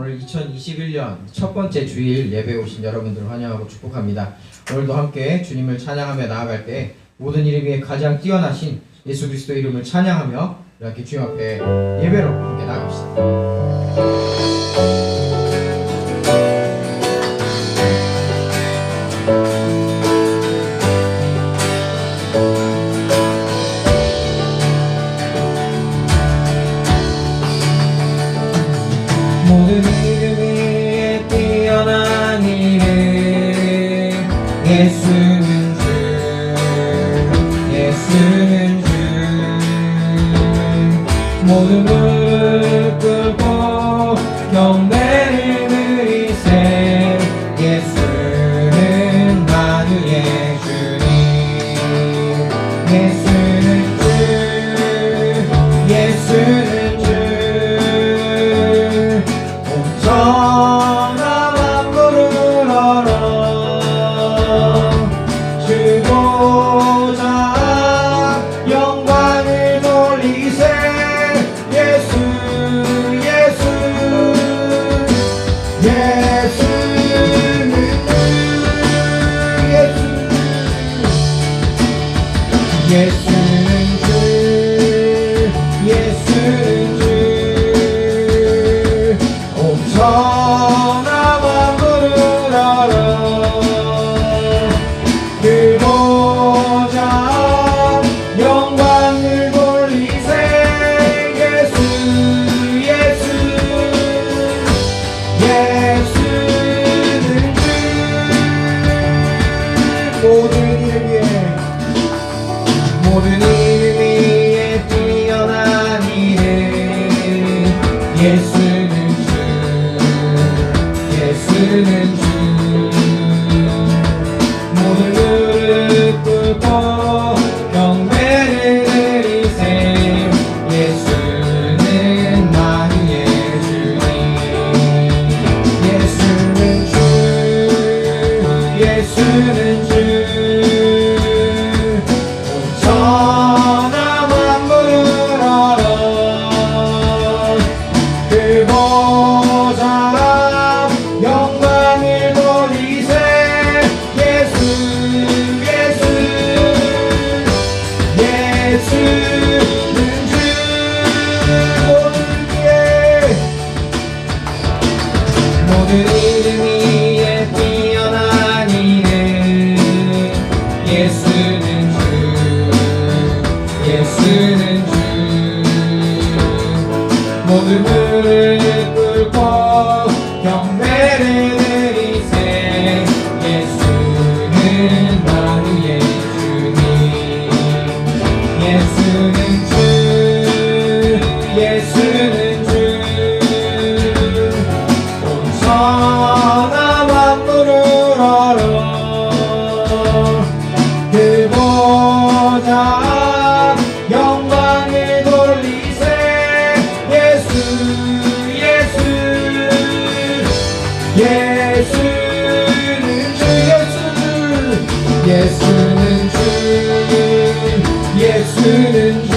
오늘 2021년 첫 번째 주일 예배에 오신 여러분들을 환영하고 축복합니다. 오늘도 함께 주님을 찬양하며 나아갈 때 모든 이름 위에 가장 뛰어나신 예수 그리스도의 이름을 찬양하며 이렇게 주님 앞에 예배로 함께 나갑시다. 모든 이름 위에 뛰어난 이름 예수는 주 예수는 주 모든 무릎 꿇고 경배를 드리세 예수는 만유의 주님 예수는 주 예수는 천하 만물을 얼어 주보자 영광을 돌리세 예수 예수 예수는 주 예수는 주 예수는 주 천하 만물을 얼어 그 보좌 영광을 돌리세 예수 예수 예수는 주 모든 이름 위에 뛰어난 이름 예수는 예수는 주 모든 무릎 꿇고 경배를 드리세 예수는 만유의 주님 예수는 주 예수는 주 천하 만물을 얼어 그 보좌 영광을 돌리세 예수 예수 예수는 주 모든 이름 위에 뛰어난 이름 예수는 주 예수는 주 모든 무릎 꿇고 경배를 드리세 예수는 만유의 주님 예수는 주 예수는 주 온 천하 만물을 얼어 그 보좌 영광을 돌리세 예수 예수 예수는 주 예수는 주 예수는 주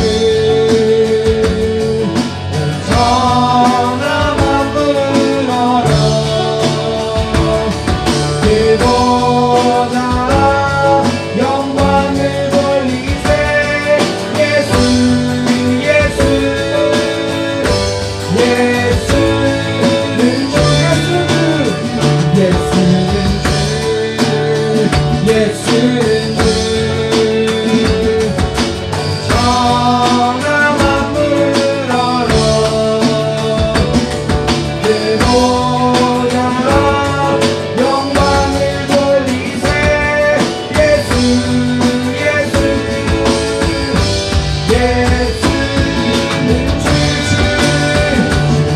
천하 만물을 얼어 그 보좌 영광을 돌리세 예수 예수 예수는 주 예수는 주 예수는 주 천하 만물을 얼어 그 보좌 영광을 돌리세 예수 예수 예수는 주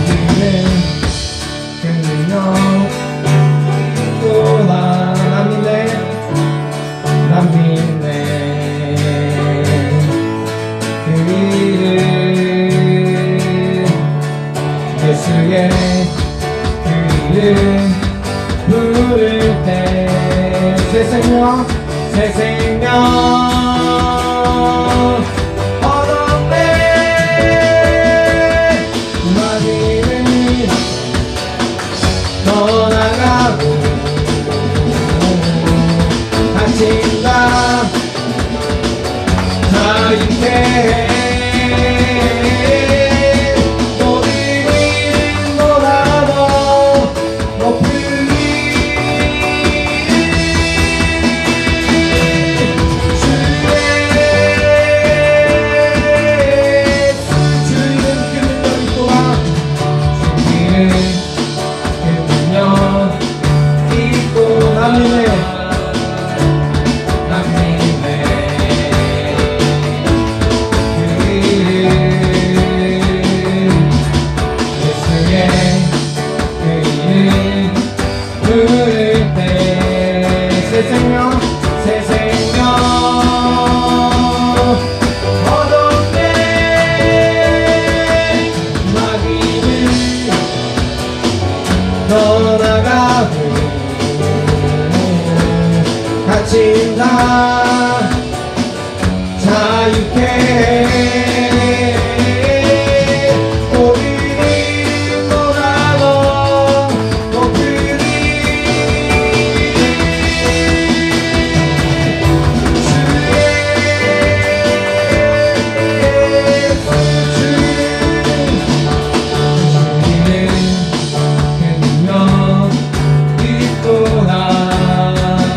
주님의 긍휼 또 난 믿네 그 이름 예수의 그 이름 부를 때 새 생명 얻었네 그 모든 일보다도 높은 새 생명 얻었네. 마귀는 떠나가고 갇힌 자 자유케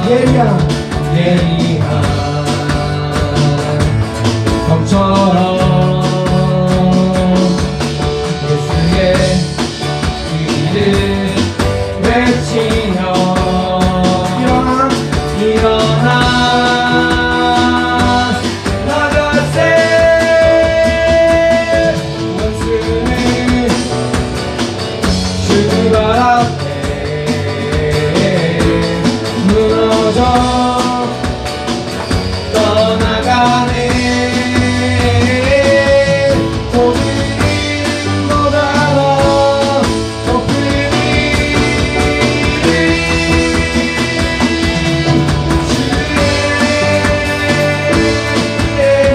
예리한 검처럼 예수의 이름 외치며 일어나 나가세. 원수는 주발 앞에 무너져 떠나가네. 모든 일보다도 높은 주의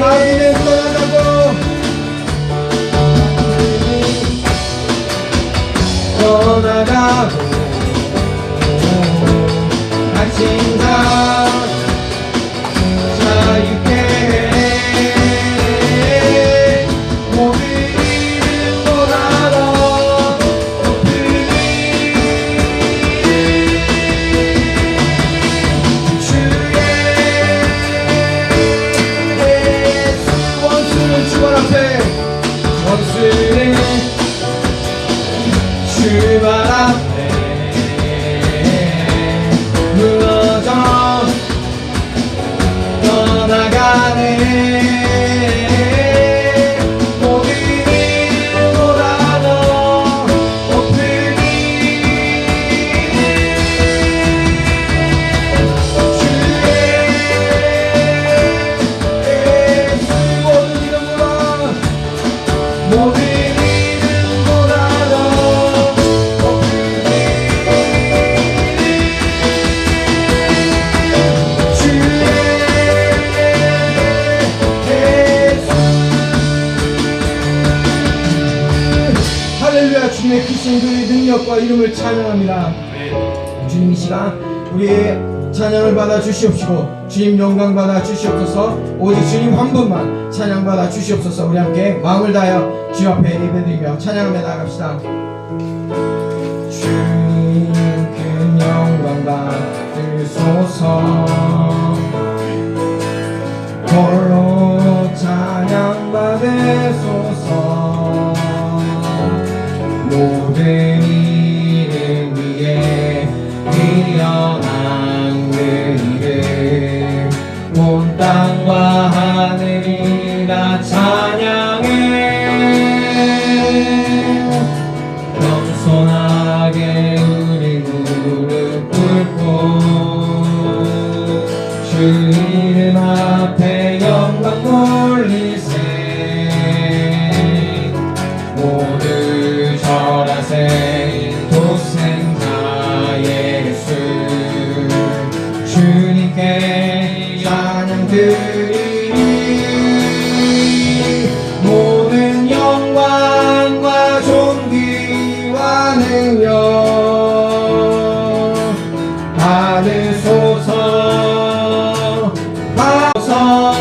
마귀는 떠나가고 떠나가고 갇힌 자 자유케 모든 일보다도 높은 주의 원수는 주발 앞에 원수는 주발 앞에 무너져 떠나가네. 모든 일보다도 높은 주의 모든 이름보다 모든 이름보다도 높은 할렐루야. 주님의 크신 그의 능력과 이름을 찬양합니다. 주님 이 시간 우리의 찬양을 받아 주시옵시고 주님 영광 받아 주시옵소서. 오직 주님 한 분만 찬양 받아 주시옵소서. 우리 함께 마음을 다하여 주 앞에 예배드리며 찬양하며 나아갑시다. 주님 큰 영광 받으소서. 홀로 찬양 받으소서. 모든 이름 위에 일어난 그 이름 온 땅과 하늘이 다 찬양해. 겸손하게 우리 무릎 꿇고 주 이름 앞에 영광 돌리세. 모두 절하세. 도생자 예수 주님께 찬양 드리리. 모든 영광과 존귀와 능력 받으소서. 받으소서.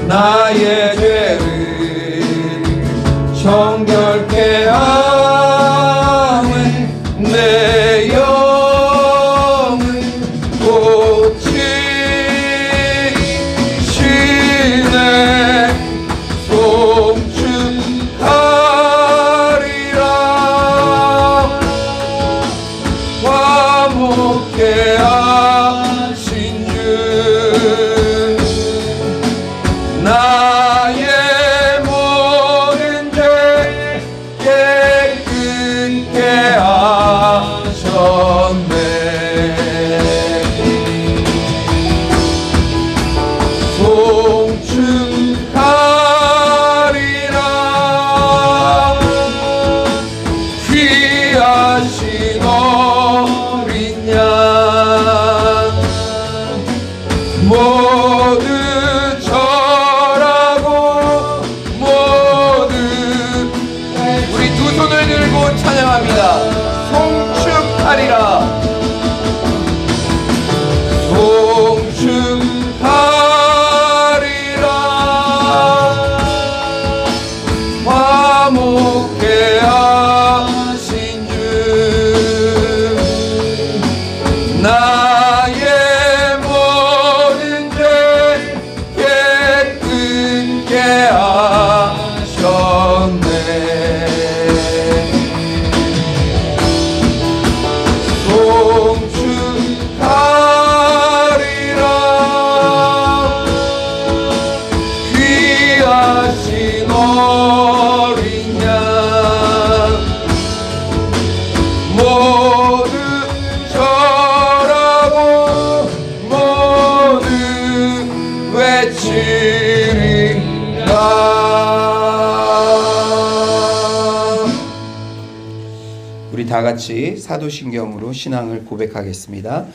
나의 죄를 정결케 하네. 내 영을 고치시네. 송축하리라. 화목케 하신 주 나의 모든 죄 깨끗게 하셨네. 송축하리라. 귀하신 어린 양 모두 손을 들고 찬양합니다. 송축하리라. 송축하리라. 화목케 하신 주 나의 모든 죄 깨끗게 하셨네. 송축하리라. 귀하신 어린 양 모두 절하고 모두 외치리라. 우리 다 같이 사도신경으로 신앙을 고백하겠습니다.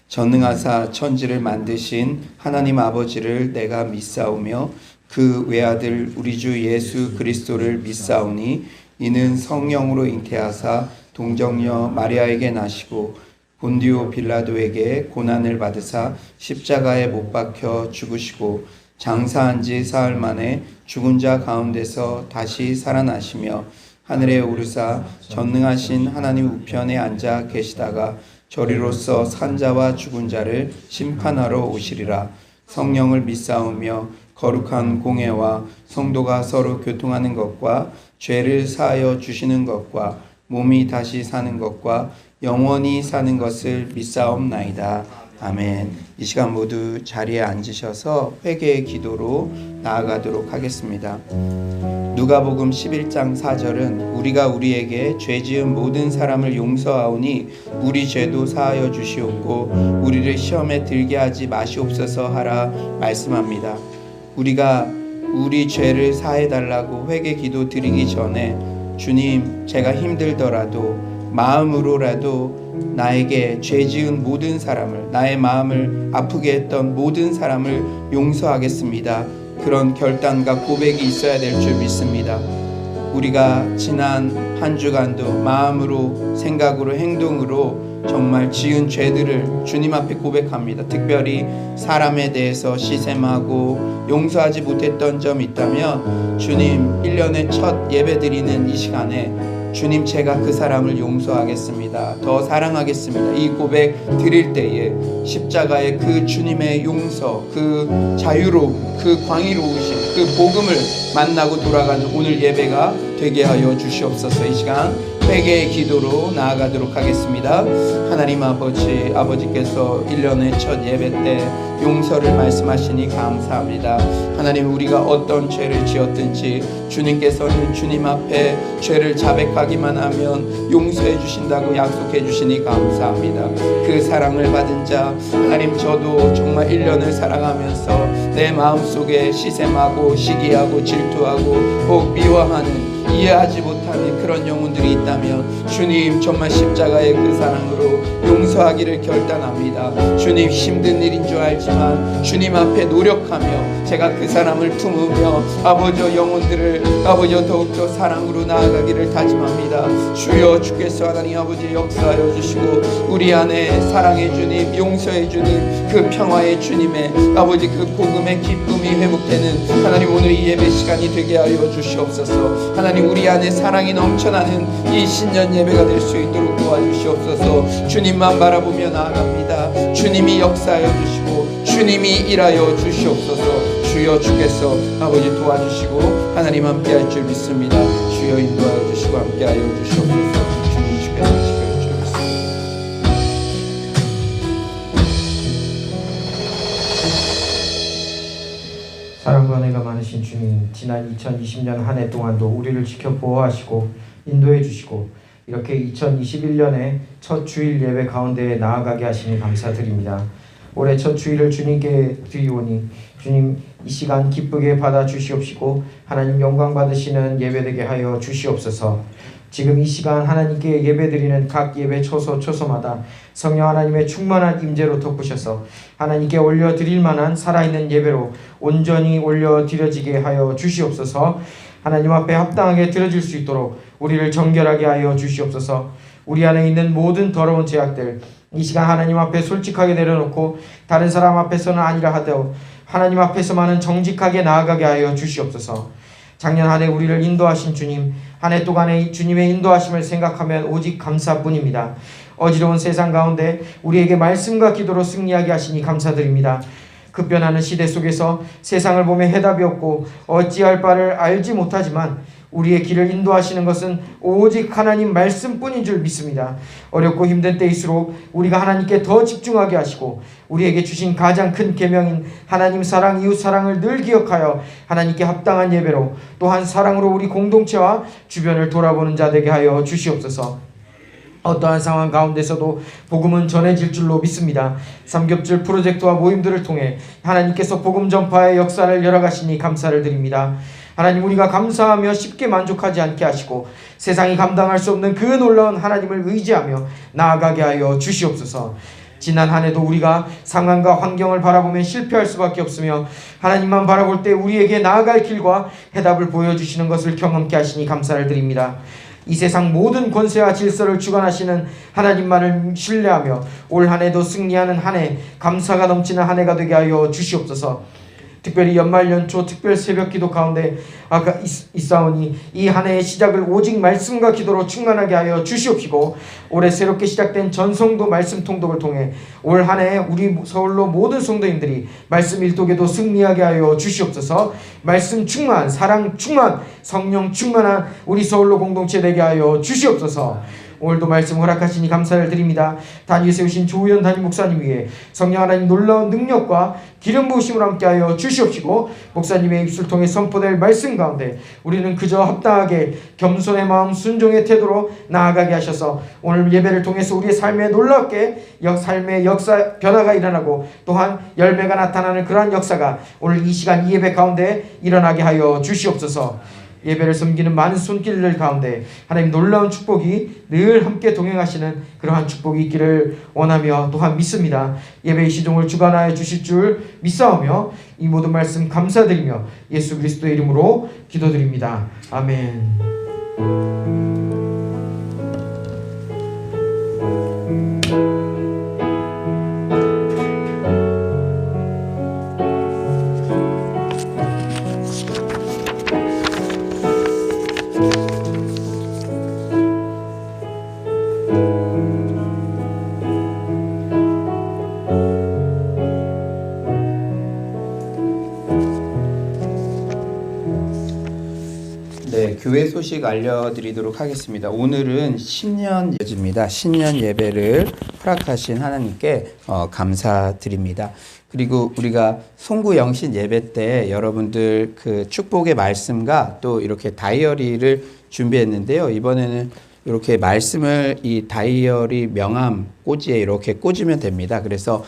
전능하사 천지를 만드신 하나님 아버지를 내가 믿사오며 그 외아들 우리 주 예수 그리스도를 믿사오니 이는 성령으로 잉태하사 동정녀 마리아에게 나시고 본디오 빌라도에게 고난을 받으사 십자가에 못 박혀 죽으시고 장사한 지 사흘 만에 죽은 자 가운데서 다시 살아나시며 하늘에 오르사 전능하신 하나님 우편에 앉아 계시다가 저리로서 산자와 죽은 자를 심판하러 오시리라. 성령을 믿사오며 거룩한 공회와 성도가 서로 교통하는 것과 죄를 사하여 주시는 것과 몸이 다시 사는 것과 영원히 사는 것을 믿사옵나이다. 아멘. 이 시간 모두 자리에 앉으셔서 회개의 기도로 나아가도록 하겠습니다. 누가복음 11장 4절은 우리가 우리에게 죄 지은 모든 사람을 용서하오니 우리 죄도 사하여 주시옵고 우리를 시험에 들게 하지 마시옵소서 하라 말씀합니다. 우리가 우리 죄를 사해 달라고 회개 기도 드리기 전에 주님, 제가 힘들더라도 마음으로라도 나에게 죄 지은 모든 사람을, 나의 마음을 아프게 했던 모든 사람을 용서하겠습니다. 그런 결단과 고백이 있어야 될 줄 믿습니다. 우리가 지난 한 주간도 마음으로, 생각으로, 행동으로 정말 지은 죄들을 주님 앞에 고백합니다. 특별히 사람에 대해서 시샘하고 용서하지 못했던 점이 있다면 주님, 1년의 첫 예배 드리는 이 시간에 주님, 제가 그 사람을 용서하겠습니다. 더 사랑하겠습니다. 이 고백 드릴 때에 십자가의 그 주님의 용서, 그 자유로움, 그 광의로우심, 그 복음을 만나고 돌아가는 오늘 예배가 되게 하여 주시옵소서. 이 시간 회개의 기도로 나아가도록 하겠습니다. 하나님 아버지께서 1년의 첫 예배 때 용서를 말씀하시니 감사합니다. 하나님, 우리가 어떤 죄를 지었든지 주님께서는 주님 앞에 죄를 자백하기만 하면 용서해 주신다고 약속해 주시니 감사합니다. 그 사랑을 받은 자, 하나님, 저도 정말 1년을 살아가면서 내 마음속에 시샘하고 시기하고 질투하고 혹 미워하는, 이해하지 못하는 그런 영혼들이 있다면 주님, 정말 십자가의 그 사랑으로 용서하기를 결단합니다. 주님, 힘든 일인 줄 알지만 주님 앞에 노력하며 제가 그 사람을 품으며 아버지 영혼들을 아버지 더욱더 사랑으로 나아가기를 다짐합니다. 주여, 주께서 하나님 아버지 역사하여 주시고 우리 안에 사랑의 주님, 용서의 주님, 그 평화의 주님의 아버지 그 복음의 기쁨이 회복되는 하나님, 오늘 이 예배 시간이 되게 하여 주시옵소서. 하나님, 우리 안에 사랑이 넘쳐나는 이 신년 예배가 될 수 있도록 도와주시옵소서. 주님만 바라보며 나아갑니다. 주님이 역사하여 주시고 주님이 일하여 주시옵소서. 주여, 주께서 아버지 도와주시고 하나님 함께할 줄 믿습니다. 주여, 인도하여 주시고 함께하여 주시옵소서. 주님, 주께서 지켜줄 줄 믿습니다. 사랑과 은혜가 많으신 주님, 지난 2020년 한 해 동안도 우리를 지켜 보호하시고 인도해 주시고 이렇게 2021년의 첫 주일 예배 가운데에 나아가게 하시니 감사드립니다. 올해 첫 주일을 주님께 드리오니 주님, 이 시간 기쁘게 받아 주시옵시고 하나님 영광 받으시는 예배 되게 하여 주시옵소서. 지금 이 시간 하나님께 예배드리는 각 예배 초소마다 성령 하나님의 충만한 임재로 덮으셔서 하나님께 올려드릴 만한 살아있는 예배로 온전히 올려드려지게 하여 주시옵소서. 하나님 앞에 합당하게 드려질 수 있도록 우리를 정결하게 하여 주시옵소서. 우리 안에 있는 모든 더러운 죄악들 이 시간 하나님 앞에 솔직하게 내려놓고 다른 사람 앞에서는 아니라 하되 하나님 앞에서만은 정직하게 나아가게 하여 주시옵소서. 작년 한 해 우리를 인도하신 주님, 한 해 동안의 주님의 인도하심을 생각하면 오직 감사뿐입니다. 어지러운 세상 가운데 우리에게 말씀과 기도로 승리하게 하시니 감사드립니다. 급변하는 시대 속에서 세상을 보며 해답이 없고 어찌할 바를 알지 못하지만 우리의 길을 인도하시는 것은 오직 하나님 말씀뿐인 줄 믿습니다. 어렵고 힘든 때일수록 우리가 하나님께 더 집중하게 하시고 우리에게 주신 가장 큰 계명인 하나님 사랑, 이웃 사랑을 늘 기억하여 하나님께 합당한 예배로 또한 사랑으로 우리 공동체와 주변을 돌아보는 자 되게 하여 주시옵소서. 어떠한 상황 가운데서도 복음은 전해질 줄로 믿습니다. 삼겹줄 프로젝트와 모임들을 통해 하나님께서 복음 전파의 역사를 열어가시니 감사를 드립니다. 하나님, 우리가 감사하며 쉽게 만족하지 않게 하시고 세상이 감당할 수 없는 그 놀라운 하나님을 의지하며 나아가게 하여 주시옵소서. 지난 한 해도 우리가 상황과 환경을 바라보면 실패할 수밖에 없으며 하나님만 바라볼 때 우리에게 나아갈 길과 해답을 보여주시는 것을 경험케 하시니 감사를 드립니다. 이 세상 모든 권세와 질서를 주관하시는 하나님만을 신뢰하며 올 한 해도 승리하는 한 해, 감사가 넘치는 한 해가 되게 하여 주시옵소서. 특별히 연말 연초 특별 새벽 기도 가운데 있사오니 이 한 해의 시작을 오직 말씀과 기도로 충만하게 하여 주시옵시고 올해 새롭게 시작된 전성도 말씀 통독을 통해 올 한 해 우리 서울로 모든 성도님들이 말씀 일독에도 승리하게 하여 주시옵소서. 말씀 충만, 사랑 충만, 성령 충만한 우리 서울로 공동체 되게 하여 주시옵소서. 오늘도 말씀 허락하시니 감사를 드립니다. 단위에 세우신 조우현 담임 목사님 위에 성령 하나님 놀라운 능력과 기름 부으심을 함께하여 주시옵시고 목사님의 입술 통해 선포될 말씀 가운데 우리는 그저 합당하게 겸손의 마음 순종의 태도로 나아가게 하셔서 오늘 예배를 통해서 우리의 삶에 놀랍게 삶의 역사 변화가 일어나고 또한 열매가 나타나는 그러한 역사가 오늘 이 시간 이 예배 가운데 일어나게 하여 주시옵소서. 예배를 섬기는 많은 손길들 가운데 하나님 놀라운 축복이 늘 함께 동행하시는 그러한 축복이 있기를 원하며 또한 믿습니다. 예배의 시종을 주관하여 주실 줄 믿사오며 이 모든 말씀 감사드리며 예수 그리스도의 이름으로 기도드립니다. 아멘. 네, 교회 소식 알려드리도록 하겠습니다. 오늘은 신년 예배입니다. 신년 예배를 허락하신 하나님께 감사드립니다. 그리고 우리가 송구 영신 예배 때 여러분들 그 축복의 말씀과 또 이렇게 다이어리를 준비했는데요. 이번에는 이렇게 말씀을 이 다이어리 명함 꽂이에 이렇게 꽂으면 됩니다. 그래서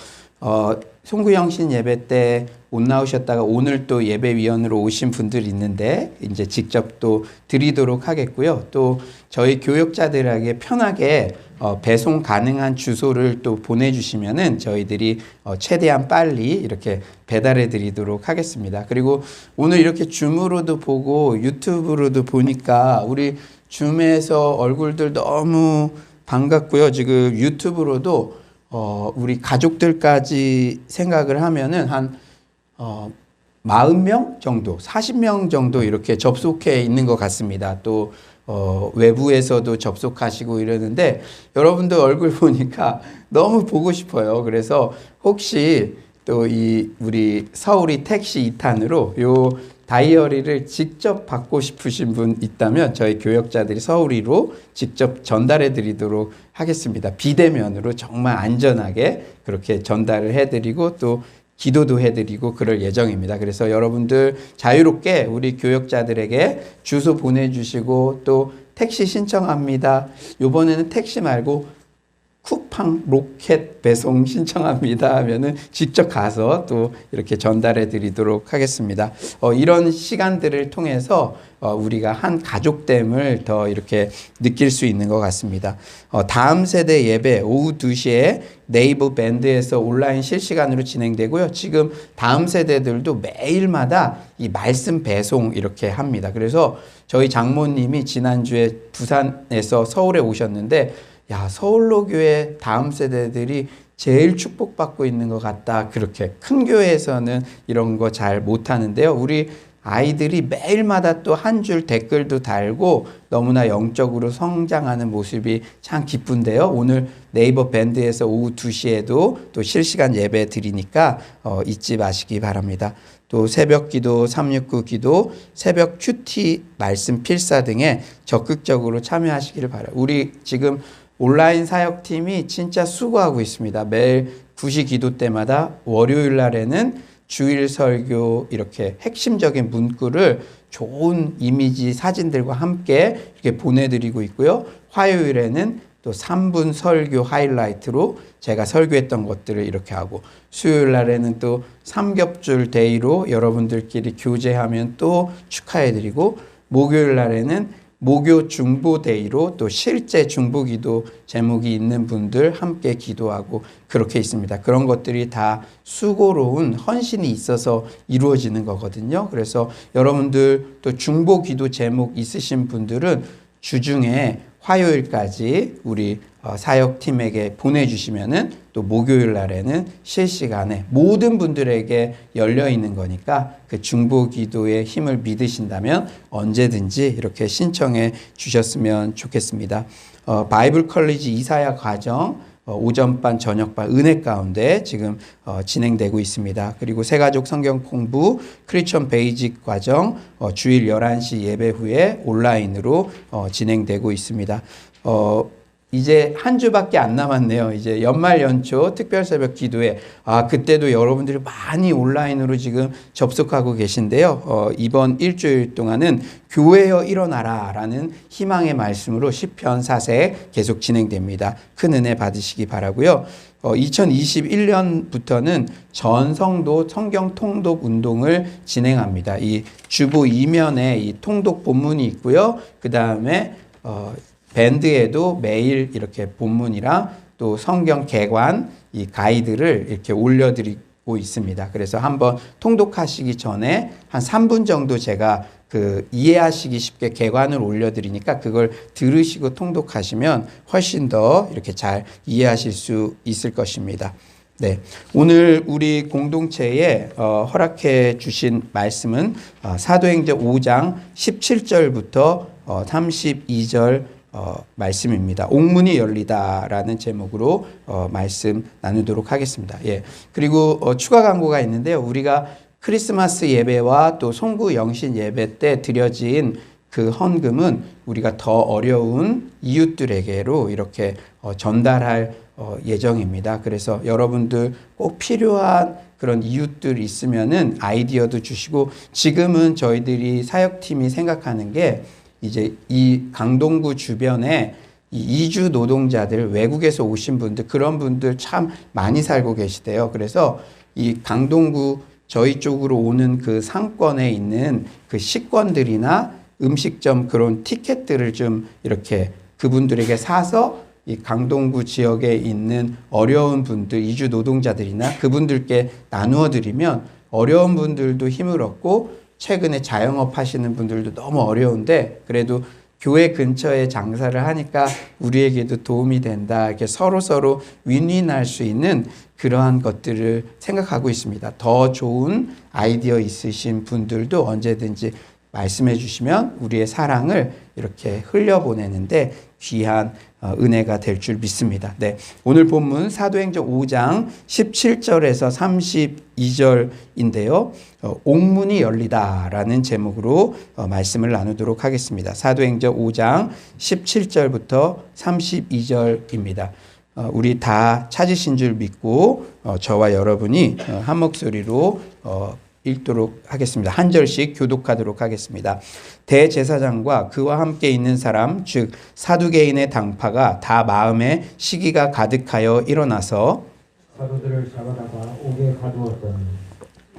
송구 영신 예배 때 못 나오셨다가 오늘 또 예배위원으로 오신 분들 있는데 이제 직접 또 드리도록 하겠고요. 또 저희 교역자들에게 편하게 배송 가능한 주소를 또 보내주시면은 저희들이 최대한 빨리 이렇게 배달해 드리도록 하겠습니다. 그리고 오늘 이렇게 줌으로도 보고 유튜브로도 보니까 우리 줌에서 얼굴들 너무 반갑고요. 지금 유튜브로도 우리 가족들까지 생각을 하면은 한 40명 정도, 40명 정도 이렇게 접속해 있는 것 같습니다. 또 외부에서도 접속하시고 이러는데 여러분들 얼굴 보니까 너무 보고 싶어요. 그래서 혹시 또 우리 서울이 택시 2탄으로 요 다이어리를 직접 받고 싶으신 분 있다면 저희 교역자들이 서울이로 직접 전달해 드리도록 하겠습니다. 비대면으로 정말 안전하게 그렇게 전달을 해드리고 또 기도도 해드리고 그럴 예정입니다. 그래서 여러분들 자유롭게 우리 교역자들에게 주소 보내주시고 또 택시 신청합니다. 이번에는 택시 말고 쿠팡 로켓 배송 신청합니다 하면은 직접 가서 또 이렇게 전달해 드리도록 하겠습니다. 이런 시간들을 통해서 우리가 한 가족됨을 더 이렇게 느낄 수 있는 것 같습니다. 다음 세대 예배 오후 2시에 네이버 밴드에서 온라인 실시간으로 진행되고요. 지금 다음 세대들도 매일마다 이 말씀 배송 이렇게 합니다. 그래서 저희 장모님이 지난주에 부산에서 서울에 오셨는데 야, 서울로 교회 다음 세대들이 제일 축복받고 있는 것 같다. 그렇게 큰 교회에서는 이런 거 잘 못하는데요. 우리 아이들이 매일마다 또 한 줄 댓글도 달고 너무나 영적으로 성장하는 모습이 참 기쁜데요. 오늘 네이버 밴드에서 오후 2시에도 또 실시간 예배 드리니까 잊지 마시기 바랍니다. 또 새벽 기도, 369 기도, 새벽 큐티 말씀 필사 등에 적극적으로 참여하시기를 바라요. 우리 지금 온라인 사역팀이 진짜 수고하고 있습니다. 매일 9시 기도 때마다 월요일 날에는 주일 설교 이렇게 핵심적인 문구를 좋은 이미지 사진들과 함께 이렇게 보내드리고 있고요. 화요일에는 또 3분 설교 하이라이트로 제가 설교했던 것들을 이렇게 하고 수요일 날에는 또 삼겹줄 데이로 여러분들끼리 교제하면 또 축하해드리고 목요일 날에는 목요 중보데이로 또 실제 중보기도 제목이 있는 분들 함께 기도하고 그렇게 있습니다. 그런 것들이 다 수고로운 헌신이 있어서 이루어지는 거거든요. 그래서 여러분들 또 중보기도 제목 있으신 분들은 주중에 화요일까지 우리 사역팀에게 보내주시면은 또 목요일 날에는 실시간에 모든 분들에게 열려 있는 거니까 그 중보기도의 힘을 믿으신다면 언제든지 이렇게 신청해 주셨으면 좋겠습니다. 바이블 컬리지 이사야 과정 오전반, 저녁반 은혜 가운데 지금 진행되고 있습니다. 그리고 새가족 성경 공부 크리스천 베이직 과정 주일 11시 예배 후에 온라인으로 진행되고 있습니다. 이제 한 주밖에 안 남았네요. 이제 연말 연초 특별 새벽 기도회. 그때도 여러분들이 많이 온라인으로 지금 접속하고 계신데요. 이번 일주일 동안은 교회여 일어나라 라는 희망의 말씀으로 시편 4세 계속 진행됩니다. 큰 은혜 받으시기 바라고요. 2021년부터는 전 성도 성경 통독 운동을 진행합니다. 이 주보 이면에 이 통독 본문이 있고요. 그 다음에 밴드에도 매일 이렇게 본문이랑 또 성경 개관 이 가이드를 이렇게 올려드리고 있습니다. 그래서 한번 통독하시기 전에 한 3분 정도 제가 이해하시기 쉽게 개관을 올려드리니까 그걸 들으시고 통독하시면 훨씬 더 이렇게 잘 이해하실 수 있을 것입니다. 네, 오늘 우리 공동체에 허락해 주신 말씀은 사도행전 5장 17절부터 32절 말씀입니다. 옥문이 열리다라는 제목으로 말씀 나누도록 하겠습니다. 예. 그리고 추가 광고가 있는데요. 우리가 크리스마스 예배와 또 송구 영신 예배 때 드려진 그 헌금은 우리가 더 어려운 이웃들에게로 이렇게 전달할 예정입니다. 그래서 여러분들 꼭 필요한 그런 이웃들 있으면은 아이디어도 주시고 지금은 저희들이 사역팀이 생각하는 게 이제 이 강동구 주변에 이 이주 노동자들 외국에서 오신 분들 그런 분들 참 많이 살고 계시대요. 그래서 이 강동구 저희 쪽으로 오는 그 상권에 있는 그 식권들이나 음식점 그런 티켓들을 좀 이렇게 그분들에게 사서 이 강동구 지역에 있는 어려운 분들 이주 노동자들이나 그분들께 나누어 드리면 어려운 분들도 힘을 얻고 최근에 자영업 하시는 분들도 너무 어려운데 그래도 교회 근처에 장사를 하니까 우리에게도 도움이 된다. 이렇게 서로 윈윈할 수 있는 그러한 것들을 생각하고 있습니다. 더 좋은 아이디어 있으신 분들도 언제든지 말씀해 주시면 우리의 사랑을 이렇게 흘려보내는데 귀한 은혜가 될 줄 믿습니다. 네, 오늘 본문 사도행전 5장 17절에서 32절인데요. 옥문이 열리다라는 제목으로 말씀을 나누도록 하겠습니다. 사도행전 5장 17절부터 32절입니다. 우리 다 찾으신 줄 믿고 저와 여러분이 한 목소리로 읽도록 하겠습니다. 한 절씩 교독하도록 하겠습니다. 대제사장과 그와 함께 있는 사람 즉 사두개인의 당파가 다 마음에 시기가 가득하여 일어나서 사도들을 잡아다가 옥에 가두었더니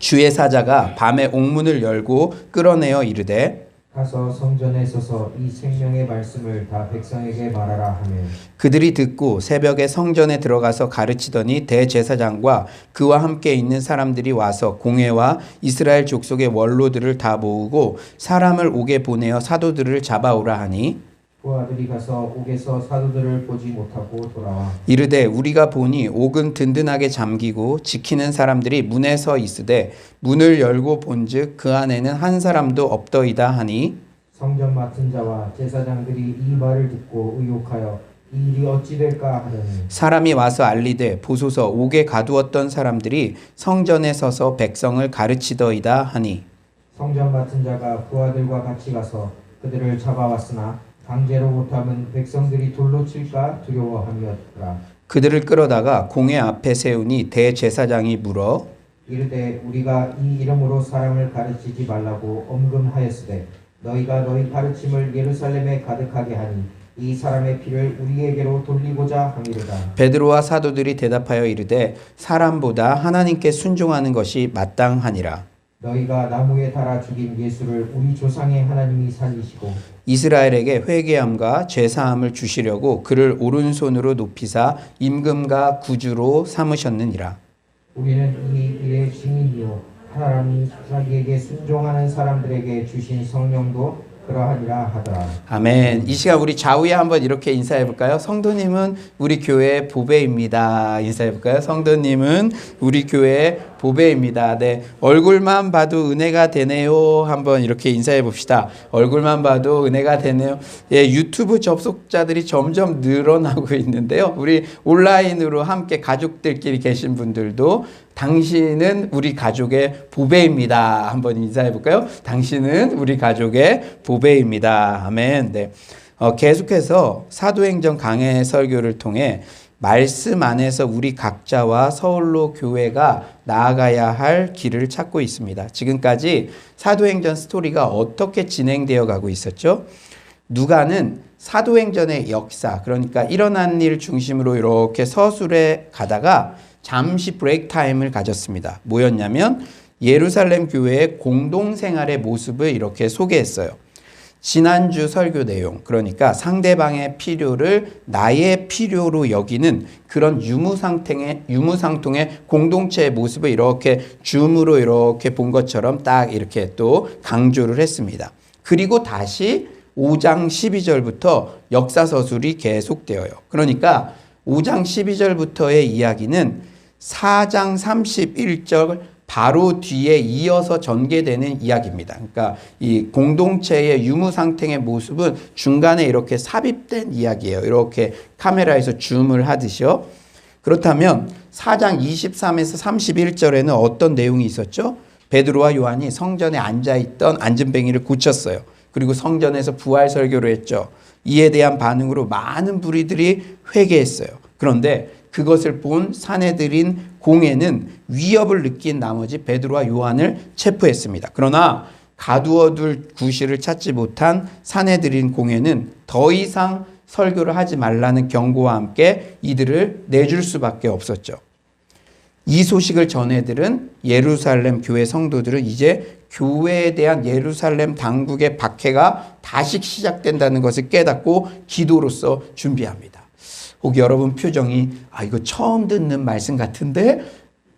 주의 사자가 밤에 옥문을 열고 끌어내어 이르되 가서 성전에 서서 이 생명의 말씀을 다 백성에게 말하라 하며 그들이 듣고 새벽에 성전에 들어가서 가르치더니 대제사장과 그와 함께 있는 사람들이 와서 공회와 이스라엘 족속의 원로들을 다 모으고 사람을 옥에 보내어 사도들을 잡아오라 하니 그 아들이 가서 옥에서 사도들을 보지 못하고 돌아와 이르되 우리가 보니 옥은 든든하게 잠기고 지키는 사람들이 문에 서 있으되 문을 열고 본즉 그 안에는 한 사람도 없더이다 하니 성전 맡은 자와 제사장들이 이 말을 듣고 의혹하여 이 일이 어찌 될까 하더니 사람이 와서 알리되 보소서 옥에 가두었던 사람들이 성전에 서서 백성을 가르치더이다 하니 성전 맡은 자가 그 아들과 같이 가서 그들을 잡아왔으나 강제로 못하면 백성들이 돌로 칠까 두려워함이었더라. 그들을 끌어다가 공회 앞에 세우니 대제사장이 물어 이르되 우리가 이 이름으로 사람을 가르치지 말라고 엄금하였으되 너희가 너희 가르침을 예루살렘에 가득하게 하니 이 사람의 피를 우리에게로 돌리고자 함이로다. 베드로와 사도들이 대답하여 이르되 사람보다 하나님께 순종하는 것이 마땅하니라. 너희가 나무에 달아 죽인 예수를 우리 조상의 하나님이 살리시고 이스라엘에게 회개함과 죄사함을 주시려고 그를 오른손으로 높이사 임금과 구주로 삼으셨느니라. 우리는 이 일의 증인이요 하나님이 자기에게 순종하는 사람들에게 주신 성령도 그러하리라 하더라. 아멘. 이 시간 우리 좌우에 한번 이렇게 인사해 볼까요? 성도님은 우리 교회 보배입니다. 인사해 볼까요? 성도님은 우리 교회 보배입니다. 네, 얼굴만 봐도 은혜가 되네요. 한번 이렇게 인사해 봅시다. 얼굴만 봐도 은혜가 되네요. 예, 유튜브 접속자들이 점점 늘어나고 있는데요. 우리 온라인으로 함께 가족들끼리 계신 분들도 당신은 우리 가족의 보배입니다. 한번 인사해 볼까요? 당신은 우리 가족의 보배입니다. 아멘. 네. 계속해서 사도행전 강해 설교를 통해 말씀 안에서 우리 각자와 서울로 교회가 나아가야 할 길을 찾고 있습니다. 지금까지 사도행전 스토리가 어떻게 진행되어 가고 있었죠? 누가는 사도행전의 역사, 그러니까 일어난 일 중심으로 이렇게 서술해 가다가 잠시 브레이크 타임을 가졌습니다. 뭐였냐면 예루살렘 교회의 공동생활의 모습을 이렇게 소개했어요. 지난주 설교 내용, 그러니까 상대방의 필요를 나의 필요로 여기는 그런 유무상통의 공동체의 모습을 이렇게 줌으로 이렇게 본 것처럼 딱 이렇게 또 강조를 했습니다. 그리고 다시 5장 12절부터 역사서술이 계속되어요. 그러니까 5장 12절부터의 이야기는 4장 31절 바로 뒤에 이어서 전개되는 이야기입니다. 그러니까 이 공동체의 유무상통의 모습은 중간에 이렇게 삽입된 이야기예요. 이렇게 카메라에서 줌을 하듯이요. 그렇다면 4장 23에서 31절에는 어떤 내용이 있었죠? 베드로와 요한이 성전에 앉아있던 앉은뱅이를 고쳤어요. 그리고 성전에서 부활 설교를 했죠. 이에 대한 반응으로 많은 무리들이 회개했어요. 그런데 그것을 본 사내들인 공회는 위협을 느낀 나머지 베드로와 요한을 체포했습니다. 그러나 가두어둘 구실을 찾지 못한 사내들인 공회는 더 이상 설교를 하지 말라는 경고와 함께 이들을 내줄 수밖에 없었죠. 이 소식을 전해들은 예루살렘 교회 성도들은 이제 교회에 대한 예루살렘 당국의 박해가 다시 시작된다는 것을 깨닫고 기도로서 준비합니다. 혹 여러분 표정이 이거 처음 듣는 말씀 같은데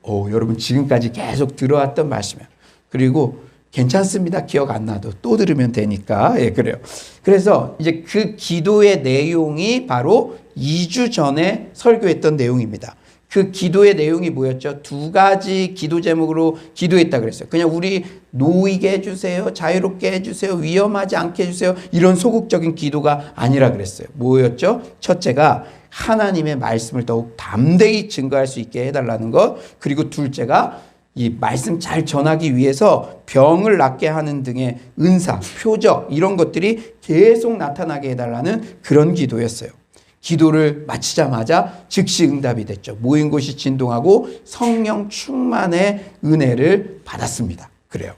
여러분 지금까지 계속 들어왔던 말씀이에요. 그리고 괜찮습니다. 기억 안 나도 또 들으면 되니까. 예, 그래요. 그래서 이제 그 기도의 내용이 바로 2주 전에 설교했던 내용입니다. 그 기도의 내용이 뭐였죠? 2가지 기도 제목으로 기도했다 그랬어요. 그냥 우리 놓이게 해주세요. 자유롭게 해주세요. 위험하지 않게 해주세요. 이런 소극적인 기도가 아니라 그랬어요. 뭐였죠? 첫째가 하나님의 말씀을 더욱 담대히 증거할 수 있게 해달라는 것. 그리고 둘째가 이 말씀 잘 전하기 위해서 병을 낫게 하는 등의 은사, 표적 이런 것들이 계속 나타나게 해달라는 그런 기도였어요. 기도를 마치자마자 즉시 응답이 됐죠. 모인 곳이 진동하고 성령 충만의 은혜를 받았습니다. 그래요.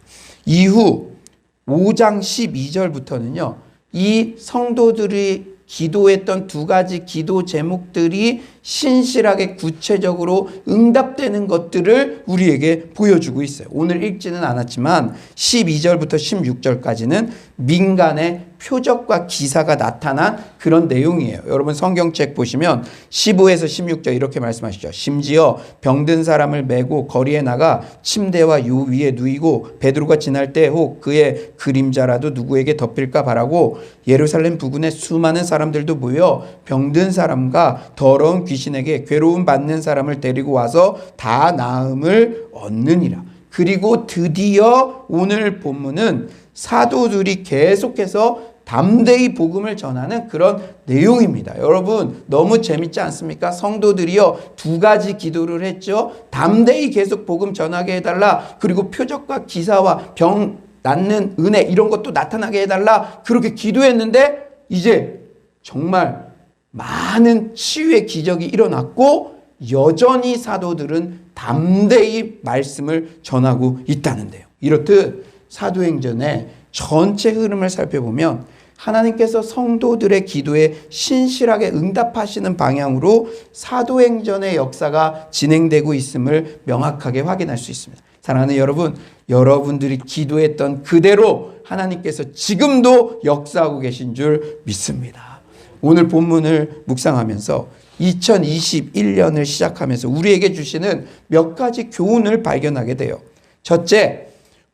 이후 5장 12절부터는요. 이 성도들이 기도했던 2가지 기도 제목들이 신실하게 구체적으로 응답되는 것들을 우리에게 보여주고 있어요. 오늘 읽지는 않았지만 12절부터 16절까지는 민간의 표적과 기사가 나타난 그런 내용이에요. 여러분 성경책 보시면 15에서 16절 이렇게 말씀하시죠. 심지어 병든 사람을 메고 거리에 나가 침대와 요 위에 누이고 베드로가 지날 때 혹 그의 그림자라도 누구에게 덮일까 바라고 예루살렘 부근에 수많은 사람들도 모여 병든 사람과 더러운 귀신에게 괴로움 받는 사람을 데리고 와서 다 나음을 얻느니라. 그리고 드디어 오늘 본문은 사도들이 계속해서 담대히 복음을 전하는 그런 내용입니다. 여러분 너무 재밌지 않습니까? 성도들이요 2가지 기도를 했죠. 담대히 계속 복음 전하게 해달라. 그리고 표적과 기사와 병 낫는 은혜 이런 것도 나타나게 해달라. 그렇게 기도했는데 이제 정말 많은 치유의 기적이 일어났고 여전히 사도들은 담대히 말씀을 전하고 있다는데요. 이렇듯 사도행전의 전체 흐름을 살펴보면 하나님께서 성도들의 기도에 신실하게 응답하시는 방향으로 사도행전의 역사가 진행되고 있음을 명확하게 확인할 수 있습니다. 사랑하는 여러분, 여러분들이 기도했던 그대로 하나님께서 지금도 역사하고 계신 줄 믿습니다. 오늘 본문을 묵상하면서 2021년을 시작하면서 우리에게 주시는 몇 가지 교훈을 발견하게 돼요. 첫째,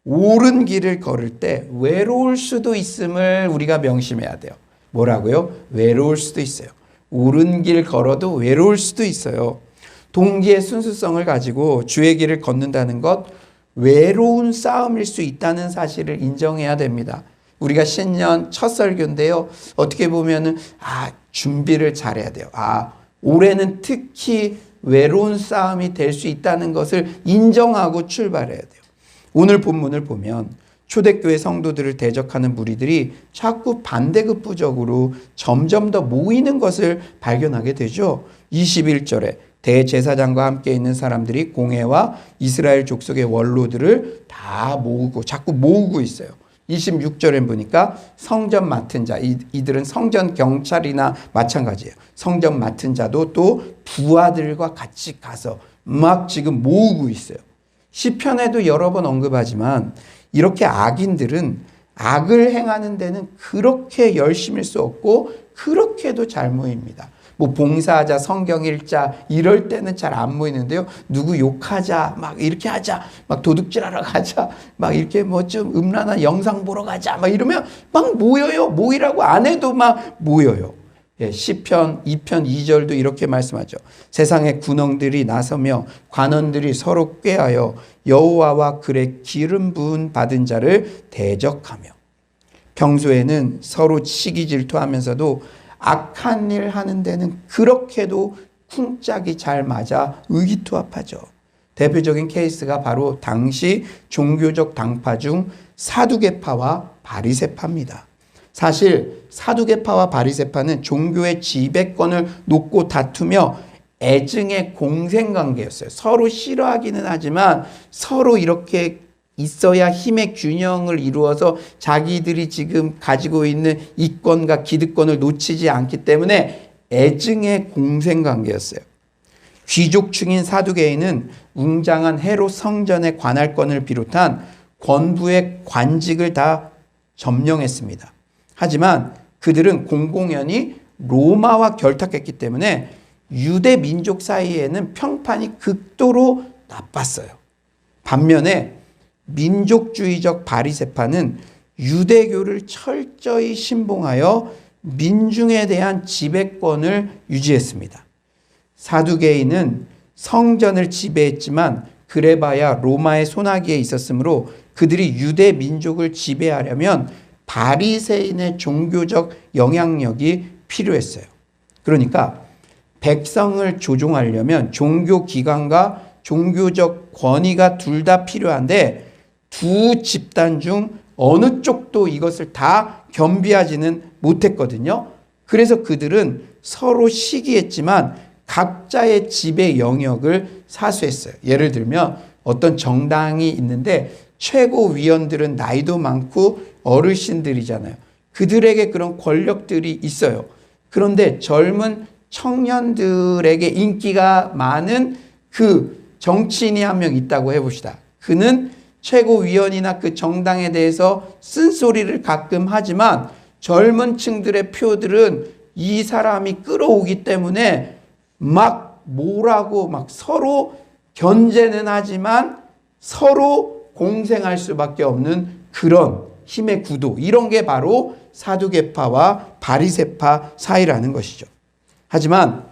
옳은 길을 걸을 때 외로울 수도 있음을 우리가 명심해야 돼요. 뭐라고요? 외로울 수도 있어요. 옳은 길 걸어도 외로울 수도 있어요. 동기의 순수성을 가지고 주의 길을 걷는다는 것, 외로운 싸움일 수 있다는 사실을 인정해야 됩니다. 우리가 신년 첫 설교인데요. 어떻게 보면은 준비를 잘해야 돼요. 올해는 특히 외로운 싸움이 될 수 있다는 것을 인정하고 출발해야 돼요. 오늘 본문을 보면 초대교회 성도들을 대적하는 무리들이 자꾸 반대급부적으로 점점 더 모이는 것을 발견하게 되죠. 21절에 대제사장과 함께 있는 사람들이 공회와 이스라엘 족속의 원로들을 다 모으고 자꾸 모으고 있어요. 26절에 보니까 성전 맡은 자, 이들은 성전 경찰이나 마찬가지예요. 성전 맡은 자도 또 부하들과 같이 가서 막 지금 모으고 있어요. 시편에도 여러 번 언급하지만 이렇게 악인들은 악을 행하는 데는 그렇게 열심일 수 없고 그렇게도 잘 모입니다. 뭐 봉사하자, 성경 읽자 이럴 때는 잘 안 모이는데요. 누구 욕하자, 막 이렇게 하자, 막 도둑질하러 가자, 막 이렇게 뭐 좀 음란한 영상 보러 가자, 막 이러면 막 모여요. 모이라고 안 해도 막 모여요. 시편 2편 2절도 이렇게 말씀하죠. 세상의 군왕들이 나서며 관원들이 서로 꾀하여 여호와와 그의 기름 부은 받은 자를 대적하며. 평소에는 서로 시기 질투하면서도 악한 일 하는 데는 그렇게도 쿵짝이 잘 맞아 의기투합하죠. 대표적인 케이스가 바로 당시 종교적 당파 중 사두개파와 바리새파입니다. 사실 사두개파와 바리새파는 종교의 지배권을 놓고 다투며 애증의 공생관계였어요. 서로 싫어하기는 하지만 서로 이렇게 있어야 힘의 균형을 이루어서 자기들이 지금 가지고 있는 이권과 기득권을 놓치지 않기 때문에 애증의 공생관계였어요. 귀족층인 사두개인은 웅장한 헤롯 성전의 관할권을 비롯한 권부의 관직을 다 점령했습니다. 하지만 그들은 공공연히 로마와 결탁했기 때문에 유대 민족 사이에는 평판이 극도로 나빴어요. 반면에 민족주의적 바리새파는 유대교를 철저히 신봉하여 민중에 대한 지배권을 유지했습니다. 사두개인은 성전을 지배했지만 그래봐야 로마의 손아귀에 있었으므로 그들이 유대 민족을 지배하려면 바리새인의 종교적 영향력이 필요했어요. 그러니까 백성을 조종하려면 종교기관과 종교적 권위가 둘 다 필요한데 두 집단 중 어느 쪽도 이것을 다 겸비하지는 못했거든요. 그래서 그들은 서로 시기했지만 각자의 지배 영역을 사수했어요. 예를 들면 어떤 정당이 있는데 최고위원들은 나이도 많고 어르신들이잖아요. 그들에게 그런 권력들이 있어요. 그런데 젊은 청년들에게 인기가 많은 그 정치인이 한 명 있다고 해봅시다. 그는 최고위원이나 그 정당에 대해서 쓴소리를 가끔 하지만 젊은 층들의 표들은 이 사람이 끌어오기 때문에 막 뭐라고 막 서로 견제는 하지만 서로 공생할 수밖에 없는 그런 힘의 구도, 이런 게 바로 사두개파와 바리새파 사이라는 것이죠. 하지만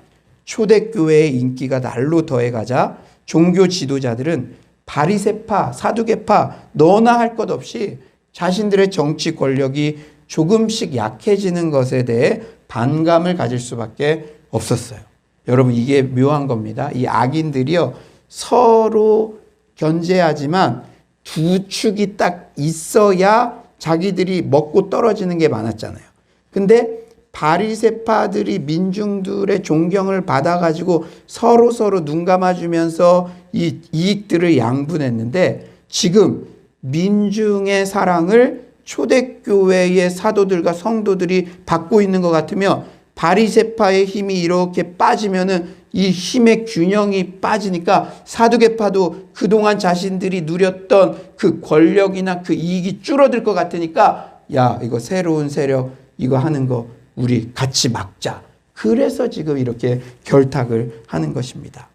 초대교회의 인기가 날로 더해가자 종교 지도자들은 바리새파, 사두개파 너나 할 것 없이 자신들의 정치 권력이 조금씩 약해지는 것에 대해 반감을 가질 수밖에 없었어요. 여러분, 이게 묘한 겁니다. 이 악인들이요, 서로 견제하지만 두 축이 딱 있어야 자기들이 먹고 떨어지는 게 많았잖아요. 근데 바리새파들이 민중들의 존경을 받아가지고 서로 눈 감아주면서 이 이익들을 양분했는데, 지금 민중의 사랑을 초대교회의 사도들과 성도들이 받고 있는 것 같으며 바리새파의 힘이 이렇게 빠지면은 이 힘의 균형이 빠지니까 사두개파도 그동안 자신들이 누렸던 그 권력이나 그 이익이 줄어들 것 같으니까, 야, 이거 새로운 세력 이거 하는 거 우리 같이 막자. 그래서 지금 이렇게 결탁을 하는 것입니다.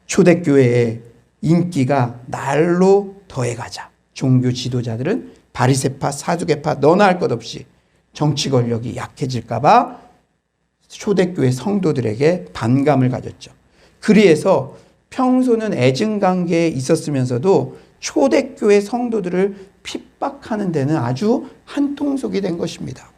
초대교회의 인기가 날로 더해가자. 종교 지도자들은 바리새파, 사두개파 너나 할 것 없이 정치 권력이 약해질까 봐 초대교회 성도들에게 반감을 가졌죠. 그래서 평소는 애증관계에 있었으면서도 초대교회 성도들을 핍박하는 데는 아주 한통속이 된 것입니다.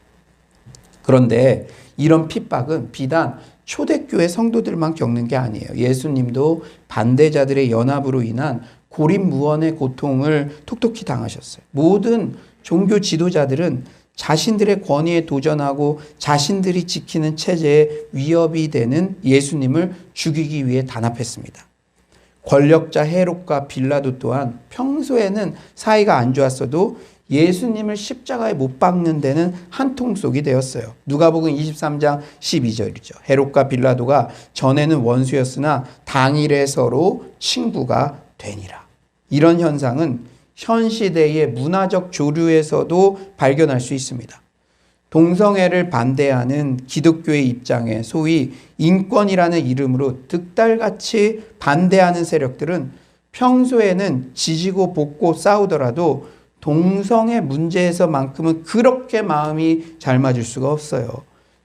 그런데 이런 핍박은 비단 초대교회 성도들만 겪는 게 아니에요. 예수님도 반대자들의 연합으로 인한 고립무원의 고통을 톡톡히 당하셨어요. 모든 종교 지도자들은 자신들의 권위에 도전하고 자신들이 지키는 체제에 위협이 되는 예수님을 죽이기 위해 단합했습니다. 권력자 헤롯과 빌라도 또한 평소에는 사이가 안 좋았어도 예수님을 십자가에 못 박는 데는 한통속이 되었어요. 누가복음 23장 12절이죠. 헤롯과 빌라도가 전에는 원수였으나 당일에 서로 친구가 되니라. 이런 현상은 현 시대의 문화적 조류에서도 발견할 수 있습니다. 동성애를 반대하는 기독교의 입장에 소위 인권이라는 이름으로 득달같이 반대하는 세력들은 평소에는 지지고 볶고 싸우더라도 동성애 문제에서만큼은 그렇게 마음이 잘 맞을 수가 없어요.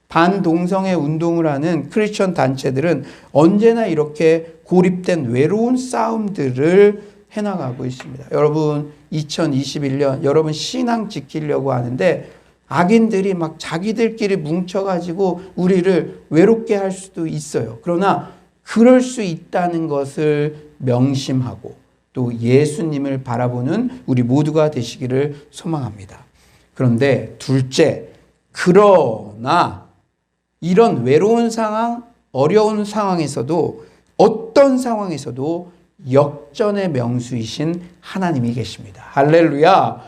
반동성애 운동을 하는 크리스천 단체들은 언제나 이렇게 고립된 외로운 싸움들을 해나가고 있습니다. 여러분 2021년 여러분 신앙 지키려고 하는데 악인들이 막 자기들끼리 뭉쳐가지고 우리를 외롭게 할 수도 있어요. 그러나 그럴 수 있다는 것을 명심하고 또 예수님을 바라보는 우리 모두가 되시기를 소망합니다. 그런데 둘째, 그러나 이런 외로운 상황, 어려운 상황에서도 어떤 상황에서도 역전의 명수이신 하나님이 계십니다. 할렐루야.